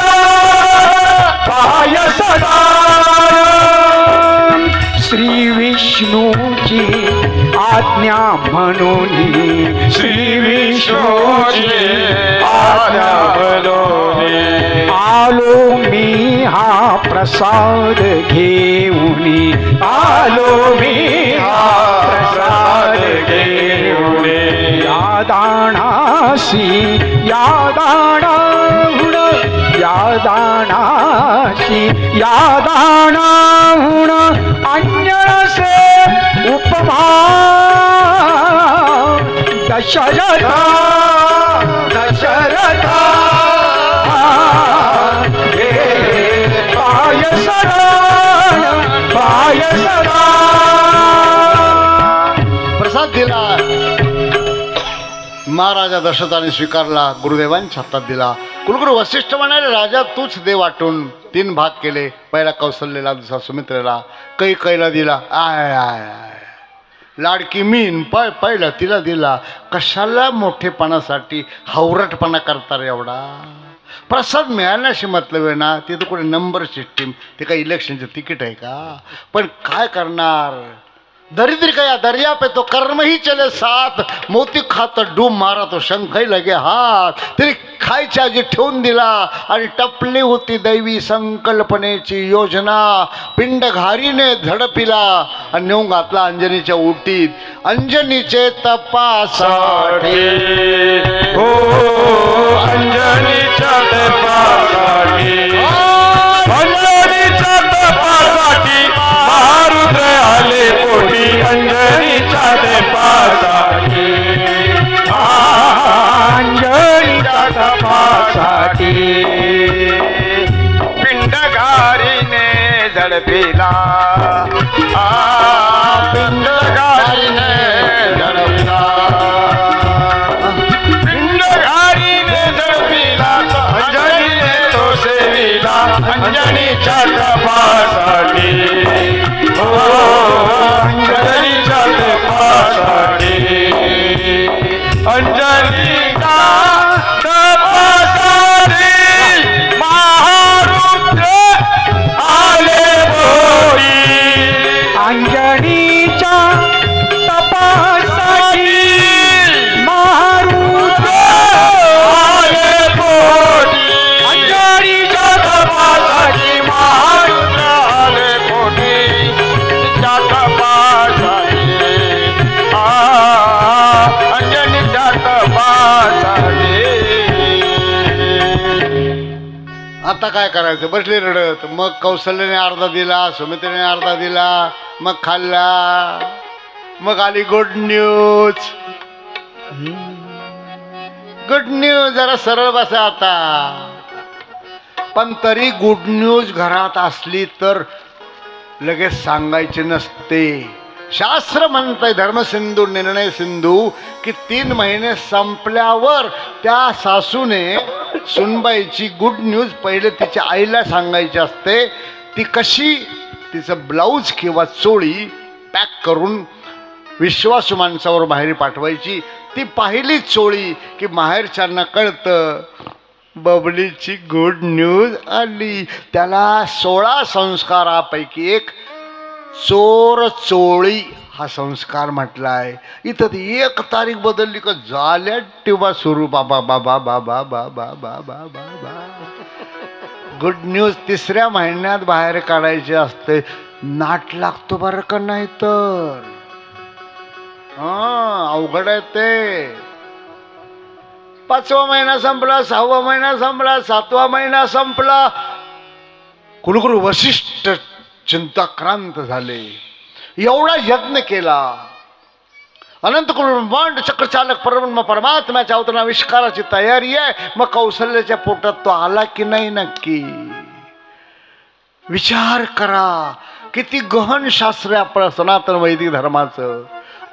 Speaker 3: पायसदान.
Speaker 4: श्री विष्णू विष्णूची आज्ञा म्हणून
Speaker 3: श्री विष्णूची आज्ञा बोलोनी
Speaker 4: आलो मी हा प्रसाद घेऊन आलो मी हा प्रसाद घेऊन या दाणासी या दाणाहुण या दाणाशी या दाणाहुण अन्यसे उपमा दशरथा दशरथा
Speaker 2: प्रसाद दिला महाराजा दशरथाने स्वीकारला, गुरुदेवांच्या हातात दिला. कुलगुरू वसिष्ठ म्हणाले, राजा तूच दे वाटून. 3 भाग केले. पहिला कौशल्यला, दुसरा सुमित्रेला, कैला दिला. आय आय आय लाडकी मीन पहिला तिला दिला. कशाला मोठेपणासाठी हावरटपणा करता रे एवढा? प्रसाद मिळाल्याशी मतलब आहे ना. तिथं कुठे नंबर सिस्टीम, ते काही इलेक्शनचं तिकीट आहे का? पण काय करणार, दरिद्री का दर्या पे तो कर्म ही चले साथ, मोती खात डूब मारा तो शंखही लगे हात. तरी खायच्या आधी ठेवून दिला आणि टपली होती दैवी संकल्पनेची योजना. पिंड घारीने झडपिला आणि नेऊन घातला अंजनीच्या ओटीत. अंजनीचे तपासाठी
Speaker 3: हो अंजनीच्या तपासाठी अंजनीच्या तपासाठी महारुद्र आले पोटी अंजनीच्या तपासाठी
Speaker 4: अंजनीच्या तपासाठी
Speaker 3: पिंडघारीने झडपिला पिंडघारीने झडपिला पिंडघारीने झडपिला अंजनीने तो सेविला अंजनीच्या तपासाठी अंजनीच्या तपासाठी अंजनीच्या तपासाठी महारुद्र आले पोटी
Speaker 4: अंजनीच्या तपासाठी महारुद्र
Speaker 3: आले पोटी अंजनीच्या तपासाठी महारुद्र आले पोटी तिच्या तपासाठी अंजनीच्या तपासाठी.
Speaker 2: आता काय करायचं, बसले रडत. मग कौशल्याने अर्धा दिला, सुमित्रेने अर्धा दिला, मग खाल्ला. मग आली गुड न्यूज. Good news. जरा सरळ बसा आता. पण तरी गुड न्यूज घरात असली तर लगेच सांगायचे नसते. शास्त्र म्हणतंय, धर्मसिंधू निर्णय सिंधू, की 3 महिने संपल्यावर त्या सासूने सुनबाईची गुड न्यूज पहिले तिच्या आईला सांगायची असते. ती कशी, तिचं ब्लाऊज किंवा चोळी पॅक करून विश्वासू माणसावर बाहेर पाठवायची. ती पाहिली चोळी की माहेरच्यांना कळतं बबलीची गुड न्यूज आली. त्याला 16 संस्कारापैकी एक चोर चोळी हा संस्कार म्हटला आहे. इथं ती 1 तारीख बदलली का झाल्या टिवा सुरू. बाबा बाबा बाबा बाबा बाबा बाबा. गुड न्यूज 3ऱ्या महिन्यात बाहेर काढायची असते. नाट लागतो बरं का, नाही तर अवघड आहे ते. 5वा महिना संपला, 6वा महिना संपला, 7वा महिना संपला. कुलगुरू वसिष्ठ चिंताक्रांत झाले. एवढा यज्ञ केला. अनंत ब्रह्मांड चक्रचालक परब्रह्म परमात्म्याच्या अवतरणाविष्काराची तयारी आहे. मग कौशल्याच्या पोटात तो आला की नाही नक्की? विचार करा. किती गहन शास्त्र आपलं सनातन वैदिक धर्माचं.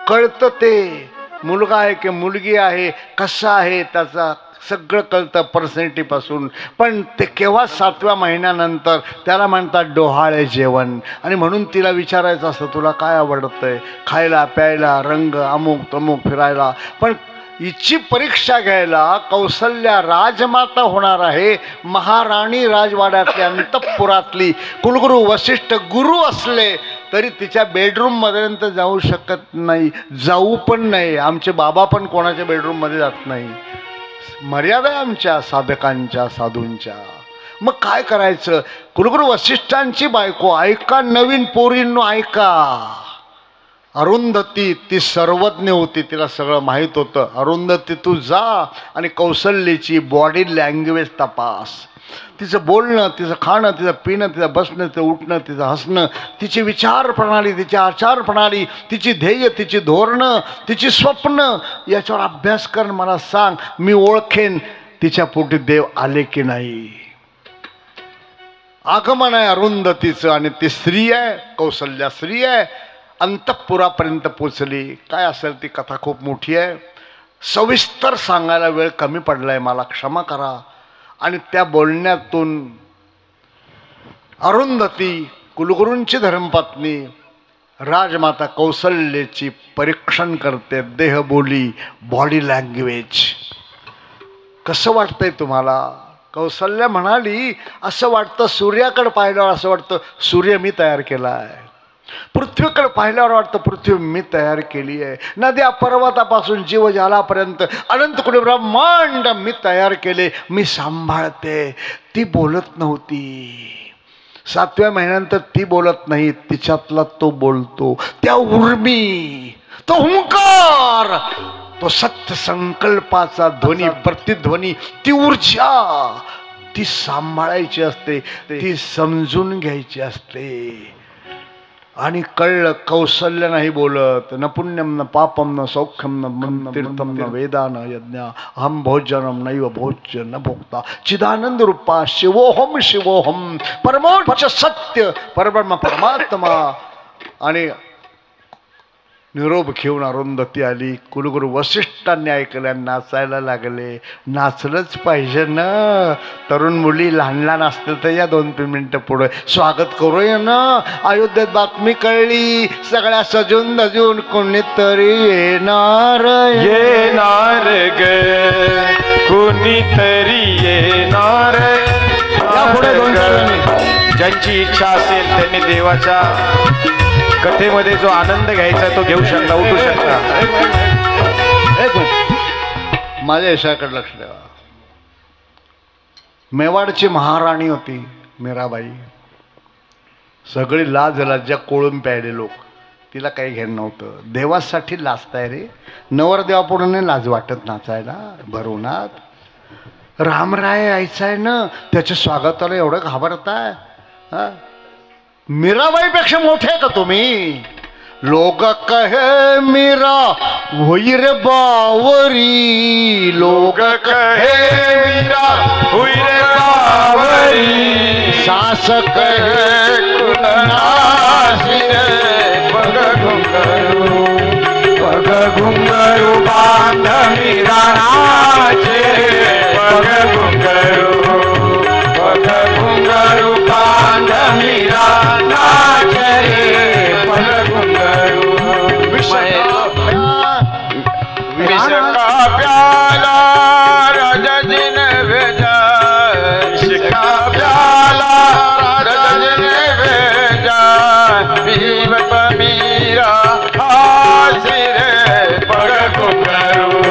Speaker 2: कळतं ते मुलगा आहे की मुलगी आहे, कसा आहे त्याचा सगळं कळतं पर्सनॅलिटीपासून. पण ते केव्हा 7व्या महिन्यानंतर त्याला म्हणतात डोहाळे जेवण. आणि म्हणून तिला विचारायचं असतं, तुला काय आवडतंय खायला प्यायला, रंग अमुक तमुक फिरायला. पण हिची परीक्षा घ्यायला कौसल्या राजमाता होणार आहे, महाराणी राजवाड्यातली अंतःपुरातली. कुलगुरू वसिष्ठ गुरु असले तरी तिच्या बेडरूमपर्यंत जाऊ शकत नाही, जाऊ पण नाही. आमचे बाबा पण कोणाच्या बेडरूममध्ये जात नाही. मर्यादा आहे आमच्या साधकांच्या साधूंच्या. मग काय करायचं? कुलगुरू वसिष्ठांची बायको, ऐका नवीन पोरींनो ऐका, अरुंधती ती सर्वज्ञ होती, तिला सगळं माहीत होतं. अरुंधती तू जा आणि कौशल्याची बॉडी लँग्वेज तपास. तिचं बोलणं, तिचं खाणं, तिचं पिणं, तिचं बसणं, तिचं उठणं, तिचं हसणं, तिची विचार प्रणाली, तिची आचार प्रणाली, तिची ध्येय, तिची धोरणं, तिची स्वप्न, याच्यावर अभ्यास कर. मला सांग, मी ओळखेन तिच्या पोटी देव आले की नाही. आगमन आहे अरुंधतीचं आणि ती स्त्री आहे, कौशल्या स्त्री आहे, अंतःपुरापर्यंत पोचली. काय असेल ती कथा खूप मोठी आहे, सविस्तर सांगायला वेळ कमी पडलाय, मला क्षमा करा. आणि त्या बोलण्यातून अरुंधती कुलगुरूंची धर्मपत्नी राजमाता कौशल्याची परीक्षण करते. देहबोली, बॉडी लँग्वेज. कसं वाटतंय तुम्हाला? कौशल्या म्हणाली, असं वाटतं सूर्याकडे पाहिल्यावर असं वाटतं सूर्य मी तयार केला आहे, पृथ्वीकडे पाहिल्यावर वाटतं पृथ्वी मी तयार केली आहे, नद्या पर्वतापासून जीवजालापर्यंत अनंत कोटी ब्रह्मांड मी तयार केले, मी सांभाळते. ती बोलत नव्हती. 7व्या महिन्यानंतर ती बोलत नाही, तिच्यातला तो बोलतो. त्या उर्मी, तो हुंकार, तो सत्य संकल्पाचा ध्वनी, प्रतिध्वनी, ती ऊर्जा, ती सांभाळायची असते, ती समजून घ्यायची असते. आणि कळलं, कौशल्य नाही बोलत. न पुण्यम न पापम न सौख्यम न तीर्थम न वेदा न यज्ञ, अहम भोजनम नैव भोज्य न भोक्ता, चिदानंद रूपा शिवोहम शिवोहम, परमोच्च सत्य परब्रह्म परमात्मा. आणि निरोप घेऊन अरुंधती आली. कुलगुरू वसिष्ठांनी ऐकलं, नाचायला लागले. नाचलंच पाहिजे ना, तरुण मुली लहान लहान असतील तर या 2-3 मिनिटं पुढे स्वागत करूया ना. अयोध्येत बातमी कळली, सगळ्या सजून धजून कोणीतरी येणार
Speaker 3: येणार ग, कोणीतरी येणार.
Speaker 2: पुढे 2
Speaker 3: ज्यांची इच्छा असेल त्यांनी देवाच्या कथेमध्ये जो आनंद घ्यायचा तो घेऊ शकता, उठू शकता.
Speaker 2: एक मिनिट, माझ्या यशाकडे लक्ष द्या. मेवाडची महाराणी होती मीराबाई. सगळी लाज लज्जा कोळून प्यायले लोक, तिला काही घेणं नव्हतं. देवासाठी लाजताय रे, नवरदेवापुढे लाज वाटत नाचायला भरवणात. रामराय यायचा आहे ना, त्याच्या स्वागताला एवढं घाबरताय. हा, मीराबाईपेक्षा मोठे का तुम्ही? लोक कहे मीरा होई रे बावरी, लोक
Speaker 3: कहे मीरा हुई रे बावरी,
Speaker 2: सास कहे
Speaker 3: कुलनाशी रे. बघ घुंगरू, बघ घुंगरू बांध मीरा नाचे रे. बघ घुंगरू, बघ घुंगरू बांध मीरा नाचे रे. बघ घुंगरू, विष का प्याला राजन भेजा, विष का प्याला राजन भेजा, पीवत मीरा हासी रे. बघ घुंगरू,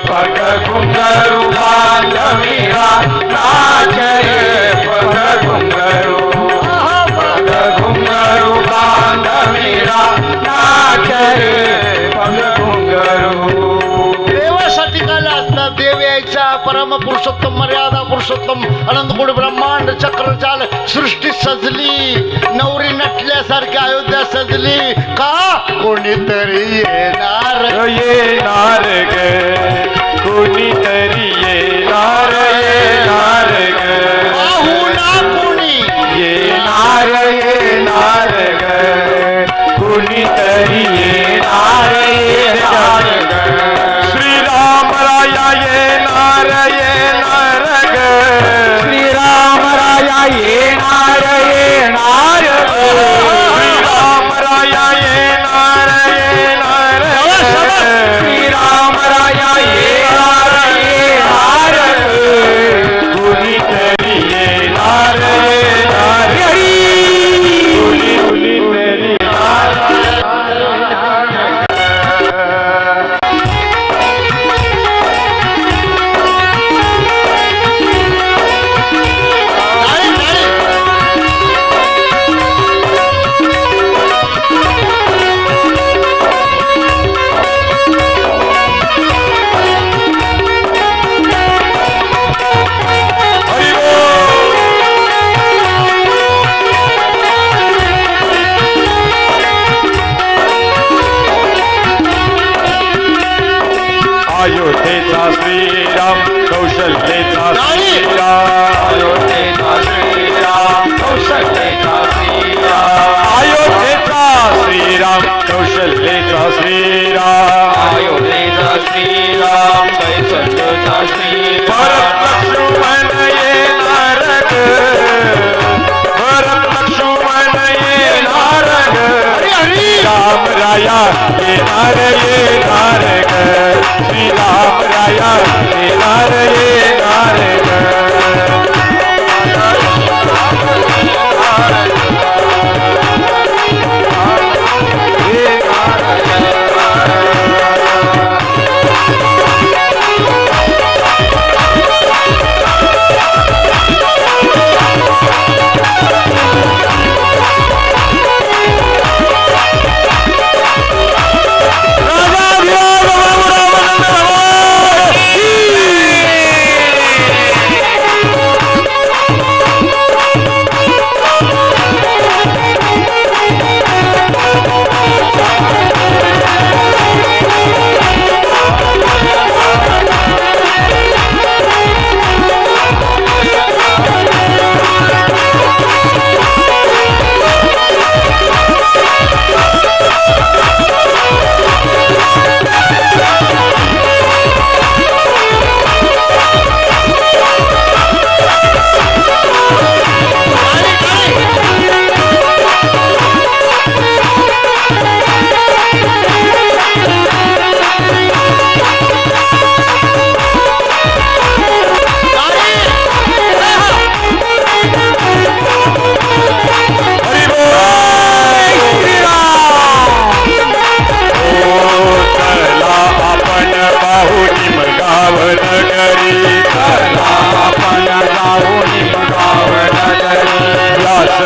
Speaker 3: बघ घुंगरू बांध मीरा नाचे रे. बघ घुंगरू, बघ घुंगरू बांध मीरा नाचे रे. बघ घुंगरू.
Speaker 2: देवासाठी काय असतात? देव यायचा, परम पुरुषोत्तम, मर्यादा पुरुषोत्तम, अनंतकोटी ब्रह्मांड चक्रचाल सृष्टी सजली. नवरी नटल्यासारखी अयोध्या सजली. का? कोणीतरी येणार,
Speaker 3: येणार ग, कोणीतरी येणार. येणार ग,
Speaker 2: पाहू ना कोणी
Speaker 3: येणार. येणार ग, कोणीतरी येणार. येणार ग, श्रीरामराया येणार. येणार ग,
Speaker 4: श्रीरामराया येणार येणार
Speaker 3: श्रीरामराया येणार. येणार
Speaker 4: श्रीरामराया येणार येणार
Speaker 3: कोणीतरी येणार. येणार कोणीतरी अयोध्येचा श्रीराम कौशल्येचा श्रीराम
Speaker 4: अयोध्येचा श्रीराम कौशल्येचा श्रीराम
Speaker 3: अयोध्येचा श्रीराम कौशल्येचा श्रीराम
Speaker 4: अयोध्येचा श्रीराम कैसल्याचा श्रीराम
Speaker 3: भरत लक्ष्मण येणार ग भरत लक्ष्मण येणार ग राम राया येणार येणार ग श्रीराम राया येणार येणार ग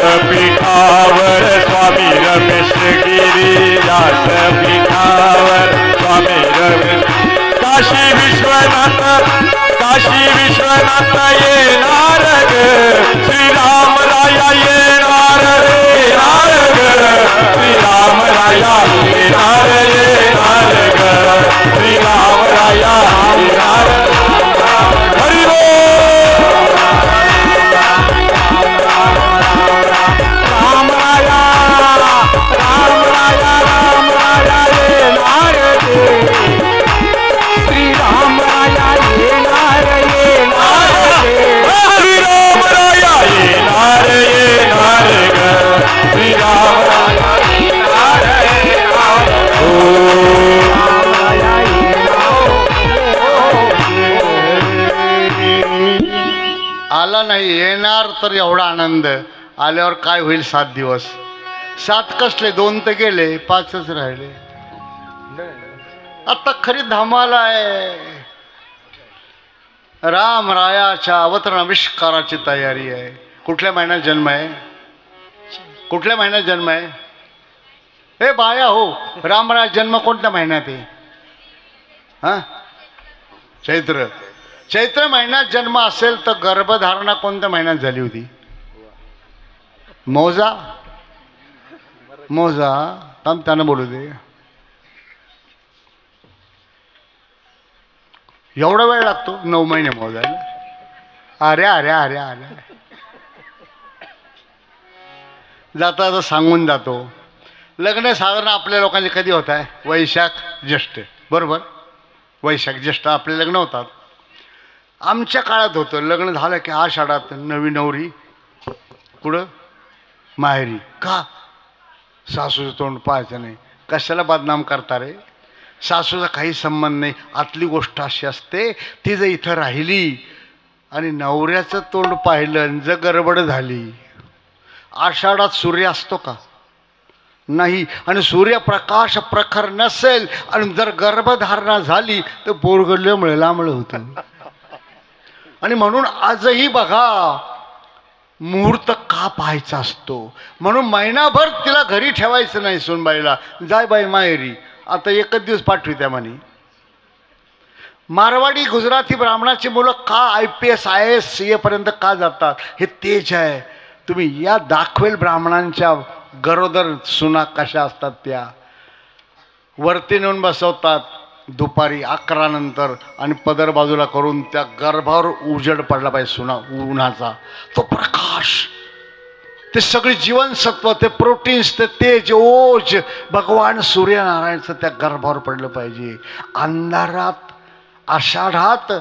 Speaker 3: व्यासपीठावर स्वामी रमेश गिरी व्यासपीठावर स्वामी रमेश काशी विश्वनाथ येणार ग श्रीराम राया येणार येणार ग श्रीराम राया येणार येणार ग श्रीराम राया येणार हरि
Speaker 2: आला नाही येणार तर एवढा आनंद आल्यावर काय होईल 7 दिवस 7 कसले 2 तर गेले 5च राहिले आता खरी धमाल आहे राम रायाच्या अवतरणाविष्काराची तयारी आहे कुठल्या महिन्यात जन्म आहे कुठल्या महिन्यात जन्म आहे हे बाया हो रामराय जन्म कोणत्या महिन्यात आहे हां चैत्र महिन्यात जन्म असेल तर गर्भधारणा कोणत्या महिन्यात झाली होती मोजा थांब त्यानं बोलू दे एवढा वेळ लागतो 9 महिने मोजायला अरे अरे अरे अरे जाता जाता सांगून जातो लग्न साधारण आपल्या लोकांचे कधी होत आहे वैशाख ज्येष्ठ बरोबर वैशाख ज्येष्ठ आपले लग्न होतात आमच्या काळात होतं लग्न झालं की आषाढात नवी नवरी कुठं माहेरी का सासूचं तोंड पाहायचं नाही कशाला बदनाम करता रे सासूचा काही संबंध नाही आतली गोष्ट अशी असते ती जर इथं राहिली आणि नवऱ्याचं तोंड पाहिलं जर गडबड झाली आषाढात सूर्य असतो का नाही आणि सूर्यप्रकाश प्रखर नसेल आणि जर गर्भधारणा झाली तर पोरगडलं मिळाल्यामुळे होतं आणि म्हणून आजही बघा मुहूर्त का पाहायचा असतो म्हणून महिनाभर तिला घरी ठेवायचं नाही सोनबाईला जाय बाई माहेरी आता 1च दिवस पाठवी त्या म्हणे मारवाडी गुजराती ब्राह्मणाची मुलं का IPS IAS CA पर्यंत का जातात हे तेज आहे तुम्ही या दाखवेल ब्राह्मणांच्या गरोदर सुना कशा असतात त्या वरती नेऊन बसवतात दुपारी 11 नंतर आणि पदर बाजूला करून त्या गर्भावर उजेड पडला पाहिजे उन्हाचा, तो प्रकाश, ते सगळी जीवनसत्व, ते प्रोटीन्स, ते तेज ओज भगवान सूर्यनारायणचं त्या गर्भावर पडलं पाहिजे. अंधारात आषाढात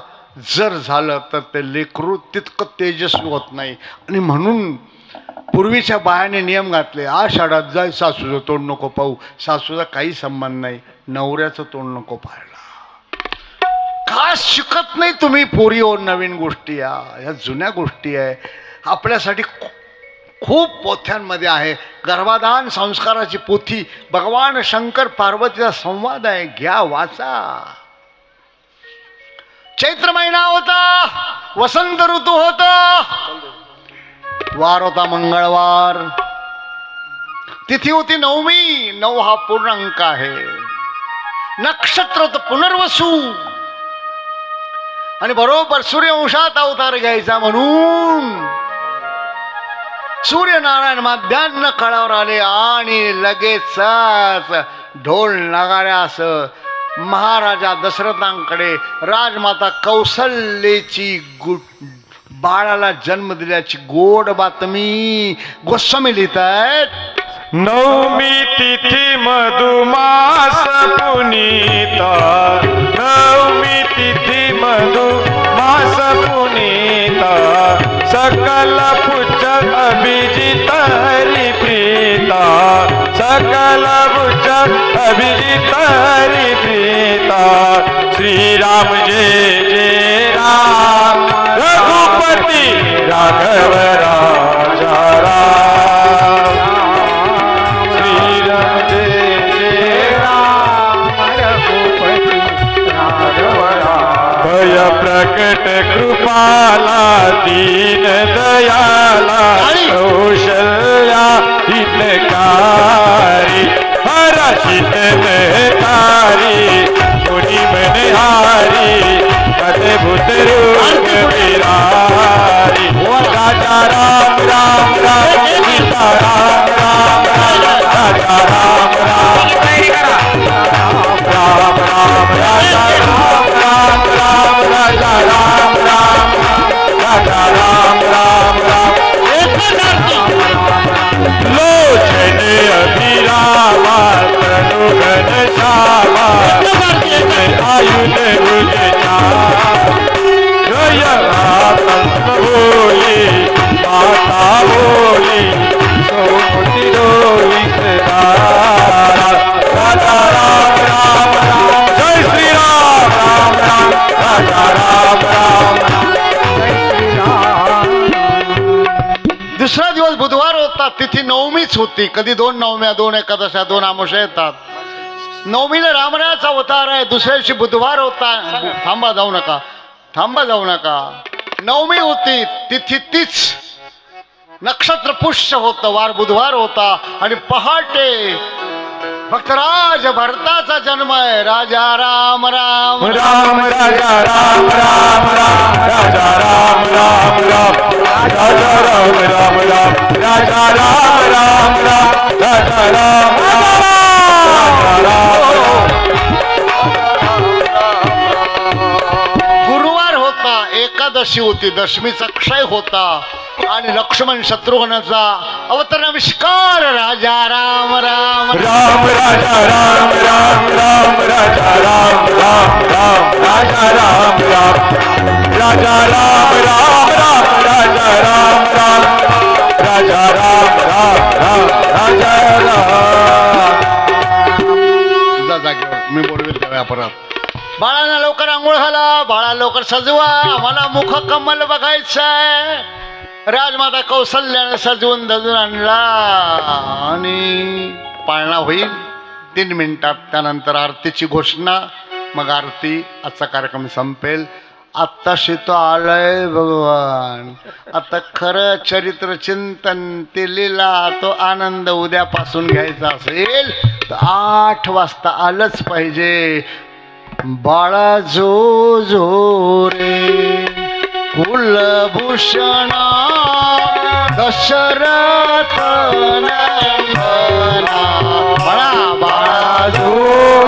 Speaker 2: जर झालं तर ते लेकरू तितकं तेजस्वी होत नाही. आणि म्हणून पूर्वीच्या बायाने नियम घातले, आषाढात जाय सासूचं तोंड नको पाहू. सासूचा काही संबंध नाही, नवऱ्याचं तोंड नको पाहायला. का शिकत नाही तुम्ही पोरी हो नवीन गोष्टी? या जुन्या गोष्टी आहे, आपल्यासाठी खूप पोथ्यांमध्ये आहे. गर्भाधान संस्काराची पोथी भगवान शंकर पार्वतीचा संवाद आहे, घ्या वाचा. चैत्र महिना होता, वसंत ऋतू होता, वार होता मंगळवार, तिथी होती नवमी. 9 हा पूर्णांक आहे. नक्षत्र होतं पुनर्वसू आणि बरोबर सूर्यवंशात अवतार घ्यायचा म्हणून सूर्यनारायण माध्यान्ह काळावर आले आणि लगेचच ढोल नगाऱ्यासह महाराजा दशरथांकडे राजमाता कौसल्याची बाळाला जन्म दिल्याची गोड बातमी गोस्वामी लिहित आहेत.
Speaker 3: नवमी तिथी मधुमास पुनीता, नवमी तिथी मधुमास पुनीता, सकल पुच्छ अभिजित हरि प्रीता, सकल पुच्छ अभिजित हरि प्रीता. श्रीराम जय जय राम, रघुपति राघव राजा राम. श्रीराम जय जय राम, रघुपति राघव राम. भय प्रकट कृपाला दीन दयाला, कौशल्या हितकारी, हर्षित कारी, मुनि मनहारी, अद्भुत रूप विरारी. राजा राम राम राम, सीता राम राम राम, राजा राम राम राम राम, राजा राम राम राम, राजा राम राम, राजा राम राम राम. लोचन अभिरामा, तनु घनश्यामा, आयुध भुज जय बोली माता बोली, सोमति रोहित राजा राम राम राम. जय श्री राम राम राम, राजा राम राम
Speaker 2: दुसरा दिवस बुधवार होता, तिथी नवमीच होती. कधी 2 नवम्या, 2 एकादशा, 2 अमावस्या येतात. नवमीला रामरायाचा अवतार आहे, दुसऱ्या दिवशी बुधवार होता. थांबा जाऊ नका, थांबा जाऊ नका. नवमी होती, तिथी तीच, नक्षत्र पुष्य होतं, वार बुधवार होता. आणि पहाटे भक्तराज भरताचा जन्म आहे. राजा राम राम
Speaker 3: राम, राजा राम राम राम, राजा राम राम राम, राजा राम राम राम, राजा राम राम राम, राजा राम
Speaker 2: गुरुवार होता, एकादशी होती, दशमीचा क्षय होता. आणि लक्ष्मण शत्रुघ्नाचा अवतरणाविष्कार. राजा राम राम
Speaker 3: राम, राजा राम राम राम, राजा राम राम राम, राजा राम राम, राजा राम राम राम, राजा राम राम, राजा राम राम राम, राजा राम.
Speaker 2: जागेवर मी बोलवेल त्या परत. बाळांना लवकर आंघोळ घाला, बाळा लवकर सजवा, आम्हाला मुख कमल बघायचंय. राजमाता कौशल्याने सजवून धजून आणला आणि पाळणा होईल 3 मिनिटात. त्यानंतर आरतीची घोषणा, मग आरती, आजचा कार्यक्रम संपेल. आत्ताशी तो आलाय भगवान. आता खरं चरित्र चिंतन, ते लीला, तो आनंद उद्यापासून घ्यायचा असेल तर 8 वाजता आलंच पाहिजे. बाळा जो जो रे कुलभूषणा, दशरथ नंदना. बाळा बाळा जो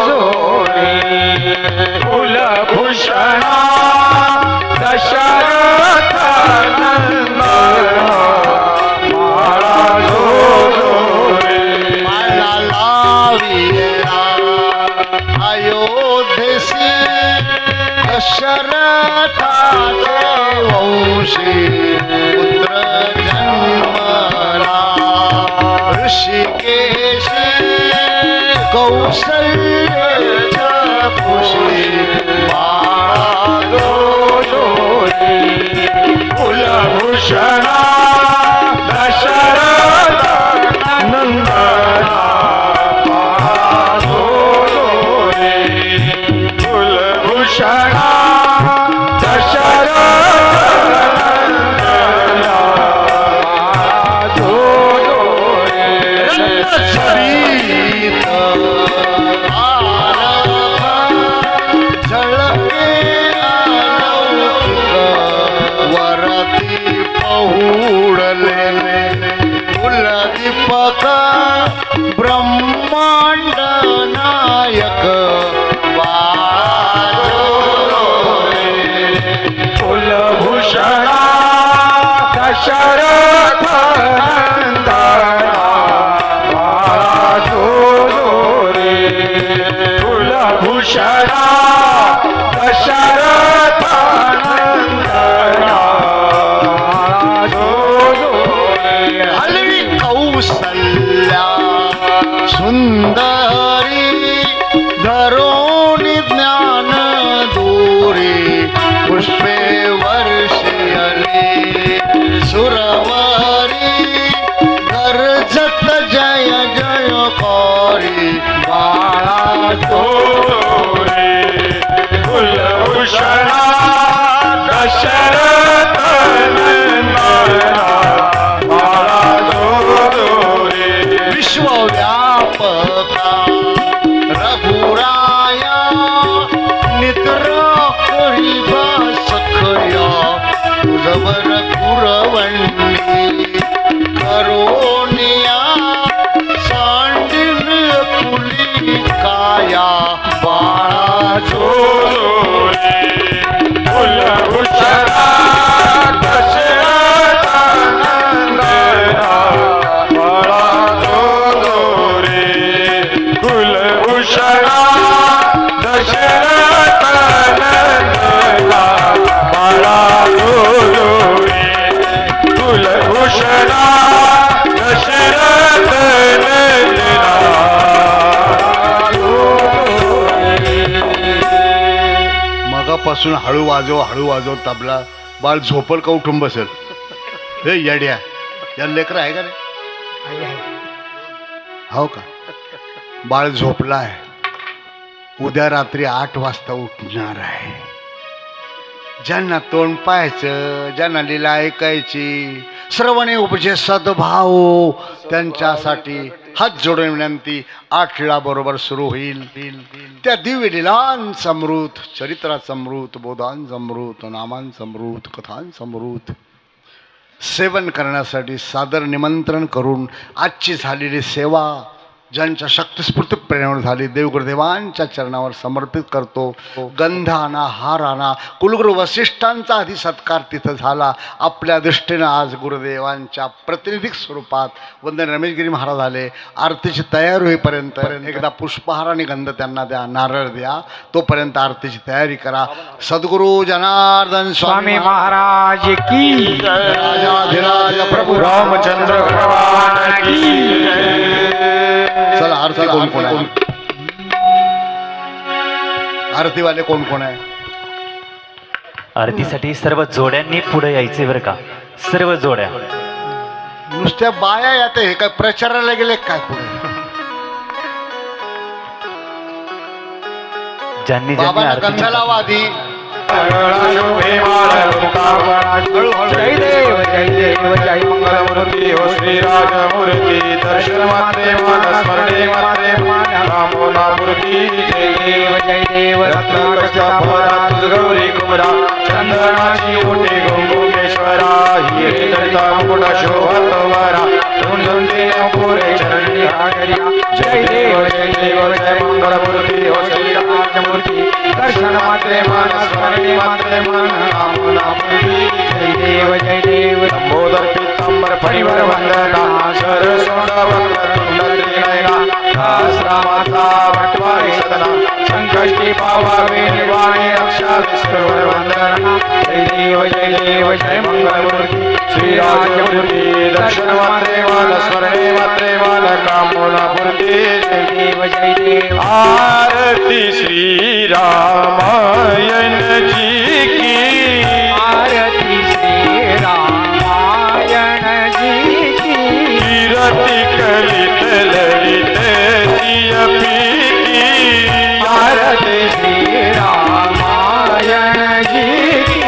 Speaker 2: जो रे
Speaker 3: कुलभूषणा दशरथ माळा जो रे
Speaker 2: माळा लाविला अयोध्येसी दशरथाचे वंशी पुत्र जन्मला ऋषिकेशी कौशल्याच्या कुशी बाळा
Speaker 3: कुलभूषणा दशरथ नंदना कुलभूषणा
Speaker 2: रत्नचरित झळके अलौकिक वरती पहुडले कुलदीपक ब्रह्मांड नायक
Speaker 3: कुलभूषणा दशरथ नंदना रे कुलभूषणा दशरथ नंदना
Speaker 2: हलवी कौसल्या सुंदरी धरोणी ज्ञान दूरी पुष्पे वर्षयली सुरवारी गर्जत जय जयकारी बाळा
Speaker 3: रे कुलभूषणा दशरथ नंदना रे
Speaker 2: विश्वव्यापका रघुराया निद्रा करी सखया तुझवर पुरवणी करोनिया सांडिल फुली काया बाळा
Speaker 3: रे कुलभूषणा दशरथ नंदना रे कुलभूषणा दशरथ नंदना रे कुलभूषणा दशरथ नंदना
Speaker 2: मगापासून हळू वाजव तबला बाळ झोपल का उठून बसेल हे येड्या या लेकर आहे का रे हो का बाळ झोपलाय उद्या रात्री 8 वाजता उठणार आहे ज्यांना तोंड पाहायचं ज्यांना लीला ऐकायची श्रवणे उपजे सद्भाव त्यांच्यासाठी हात जोडून विनंती 8ला बरोबर सुरू होईल त्या दिव्य लीलांचं अमृत चरित्राचं अमृत बोधांचं अमृत नामांचं अमृत कथांचं अमृत सेवन करण्यासाठी सादर निमंत्रण करून आजची झालेली सेवा ज्यांच्या शक्तिस्फूर्त प्रेरणेवर झाली देवगुरुदेवांच्या चरणावर समर्पित करतो गंध आणा हार आणा कुलगुरू वसिष्ठांचा आधी सत्कार तिथं झाला आपल्या दृष्टीनं आज गुरुदेवांच्या प्रतिनिधिक स्वरूपात वंदन रमेशगिरी महाराज आले आरतीची तयारी होईपर्यंत एकदा पुष्पहार आणि गंध त्यांना द्या नारळ द्या तोपर्यंत आरतीची तयारी करा सद्गुरू जनार्दन
Speaker 3: स्वामी महाराज की
Speaker 2: राजाधिराज प्रभू
Speaker 3: रामचंद्र भगवान की
Speaker 2: चला आरती कोण कोण आहे आरतीवाले कोण कोण आहे
Speaker 1: आरतीसाठी सर्व जोड्यांनी पुढे यायचे बरं का सर्व जोड्या
Speaker 2: नुसत्या बाया यात हे काय प्रचाराला गेले काय पुढे
Speaker 1: ज्यांनी
Speaker 2: बाबा
Speaker 1: ज्यांनी
Speaker 2: गंधाला वादी
Speaker 3: जय देव जय देव जय मंगलमूर्ती हो श्रीराजमूर्ती दर्शन मात्रे मान स्मरणे मात्रे रामोना मूर्ती जय देव रत्नाकरच्या भरा तुझ गौरी कुमरा चंदनाची ओटी गोंगोमेश्वरा हिरे दलिता मुकुट शोभत वरा धुंधुंदे पुरे चरणी जय देव जय
Speaker 4: देव जय मंगलमूर्ती हो श्रीराजमूर्ती दर्शन मात्रे मन स्मरणे मात्रे मन नामूर्ती जय देव लंबोदर पीतांबर परिवर वंदना सरसोंड वक्रतुंड त्रिनयना सहस्रामाता वटवारी सदना संकष्टी पावावे निवाणे रक्षा विष्णुवर वंदना जय देव जय मंगलमूर्ती श्रीराजमूर्ती दर्शन मात्रे मन स्मरणे मात्रे मन कामनापूर्ती जय देव
Speaker 3: आरती श्री रामायण जी की
Speaker 4: आरती श्री रामायण जी की
Speaker 3: कीरति कलित ललित सियपी की
Speaker 4: आरती श्री रामायण जी की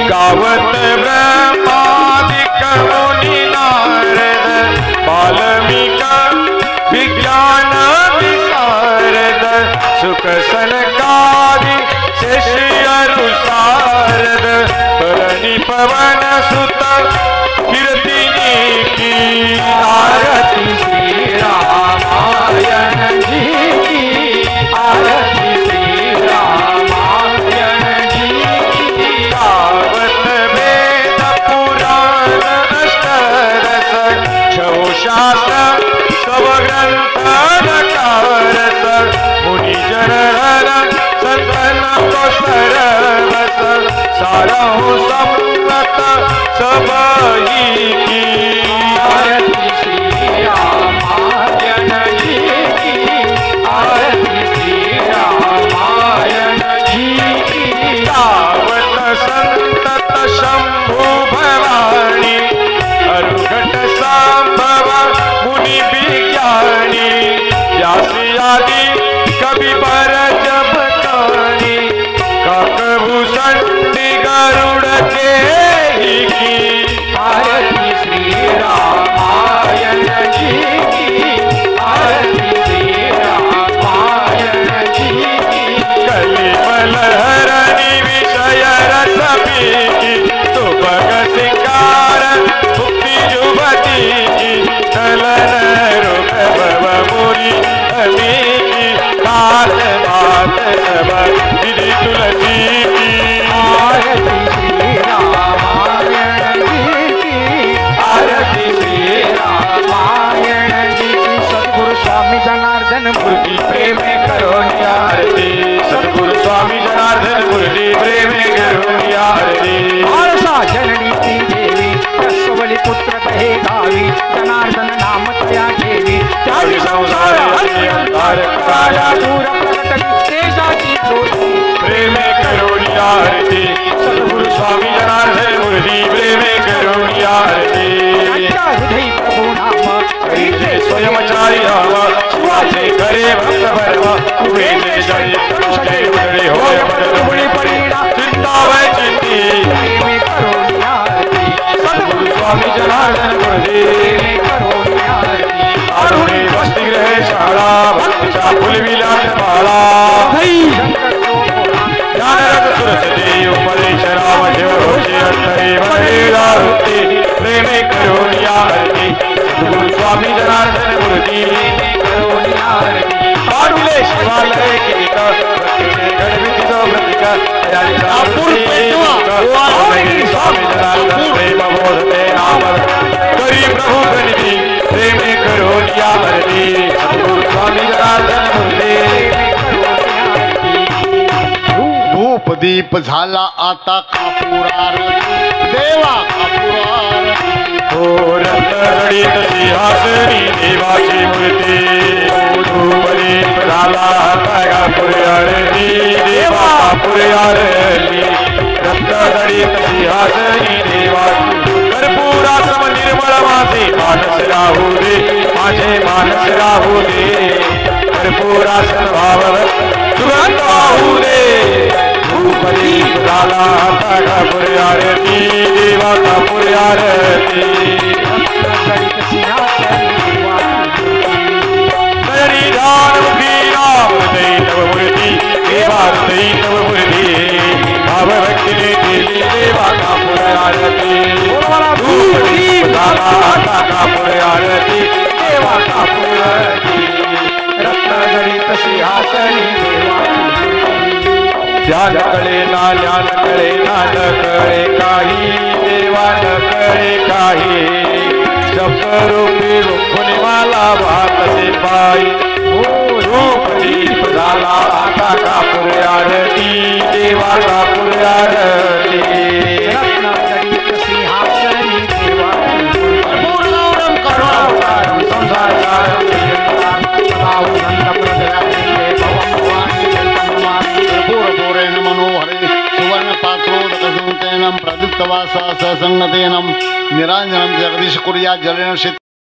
Speaker 3: गावत ब्रह्मादिक मुनि नारद वाल्मीक विज्ञान विशारद सुख सनकादि शिष्य सारद बरनि पवन सुत कीर्तिनी की
Speaker 4: आरती श्री रामायण जी की आरती श्री रामायण जी की
Speaker 3: गावत वेद पुराण अष्टरस छौ शास्त्र सब ग्रंथ नकारस मुनि जनहर संतन को सरवस सारहु सम्मत सब ही की
Speaker 4: आरती श्री रामायण जी की आरती श्री रामायण जी की
Speaker 3: गावत संतत शंभु भवानी अरुघट संभव मुनि विज्ञानी व्यासी आदि कवि पर जब कहानी काकभूषण गरुड़ के ही की
Speaker 4: आरती श्री रामायण जी की आरती श्री रामायण जी की
Speaker 3: कलिमल हरणी विषय रस की सुभग सिंगार मुक्ति जुबती की चलन रूप भव मुरी अमी की बात बात सब विधि तुलसी की
Speaker 4: आरती श्री रामायण जी की आरती श्री रामायण जी की सद्गुरु स्वामी जनार्दन मूर्ति प्रेम करो
Speaker 3: आरती सद्गुरु स्वामी जनार्दन मुरली प्रेम करुणी आरती
Speaker 4: आळसा जननी ती देवी रसवली पुत्र कहे गावी जनार्दन नाम त्या ठेवी त्यावी संसार अंधार काया दूर प्रकटली तेजाची ज्योती
Speaker 3: प्रेम करुणी आरती सद्गुरु स्वामी जनार्दन मुरली प्रेम करुणी आरती
Speaker 4: त्यांच्या हृदयी प्रभू नाम
Speaker 3: करीचे स्वयंचारी राम शिवाचे करे भक्त भरव उभे जे जय जय उदळे होय बदलुणी परिणा चिंता वय चिंती
Speaker 4: प्रेमे करोनी आरती
Speaker 3: सद्गुरु स्वामी जनार्दन मुरली
Speaker 4: करोनी आरती
Speaker 3: आरुणी वसति ग्रहे शाळा भक्तीच्या फुलविलास माळा ज्ञानरथ सुरसती उपदेश राम शिव होशी अंतरे वरेदारुती प्रेमे करुणी आरती सद्गुरु स्वामी जनार्दन मुरली
Speaker 4: करोनी आरती
Speaker 3: पाडुले शिवालय किरीट भक्तीचे गणपतीचो प्रतीक स्वामी जनार्दन प्रेम बोधते नाम करी प्रभू गणती प्रेमे करुणी आरती सद्गुरु स्वामी जनार्दन मुरली
Speaker 2: धूप दीप झाला आता कापूरार देवा कापूरार
Speaker 3: रत्नगणित सिंहासनी देवाची मूर्ती धूपदीप झाला कापूर आरती देवा कापूर आरती रत्नगणित सिंहासनी देवाची कर्पूरासम निर्मळ माझे मानस राहू दे माझे मानस राहू दे कर्पूरासन भाव सुगंध वाहू दे धूपदीप झाला कापूर आरती देवा कापूर आरती दैधान मुखी राम दैतव मूर्ती देवा दैतव मूर्ती भाव भक्तीने केली देवा कापूर आरती धूपदीप झाला कापूर आरती देवा कापूर आरती रत्नागिरी
Speaker 4: सिंहासनी देवाची
Speaker 3: ध्यान कळे ना ज्ञान कळे ना न कळे काही देवा न कळे काही शब्दरूपी रुक्मिणी मला वाहतसे पायी रूप दीप झाला आता कापूर आरती देवा कापूर आरती
Speaker 4: रत्नजडित सिंहासनी देवाची
Speaker 2: पूर्णम करुणावतारम
Speaker 4: संसारसारं सदा उदन्तप्रदयामिते भवन्वाणी जल्पन्वाणी
Speaker 2: पूर्वपूरेण मनोहरे सुवर्णपात्रोदकसंतेनं प्रदीप्तवासा ससंगतेनं निराञ्जनं जगदीश कुर्यात् जलेन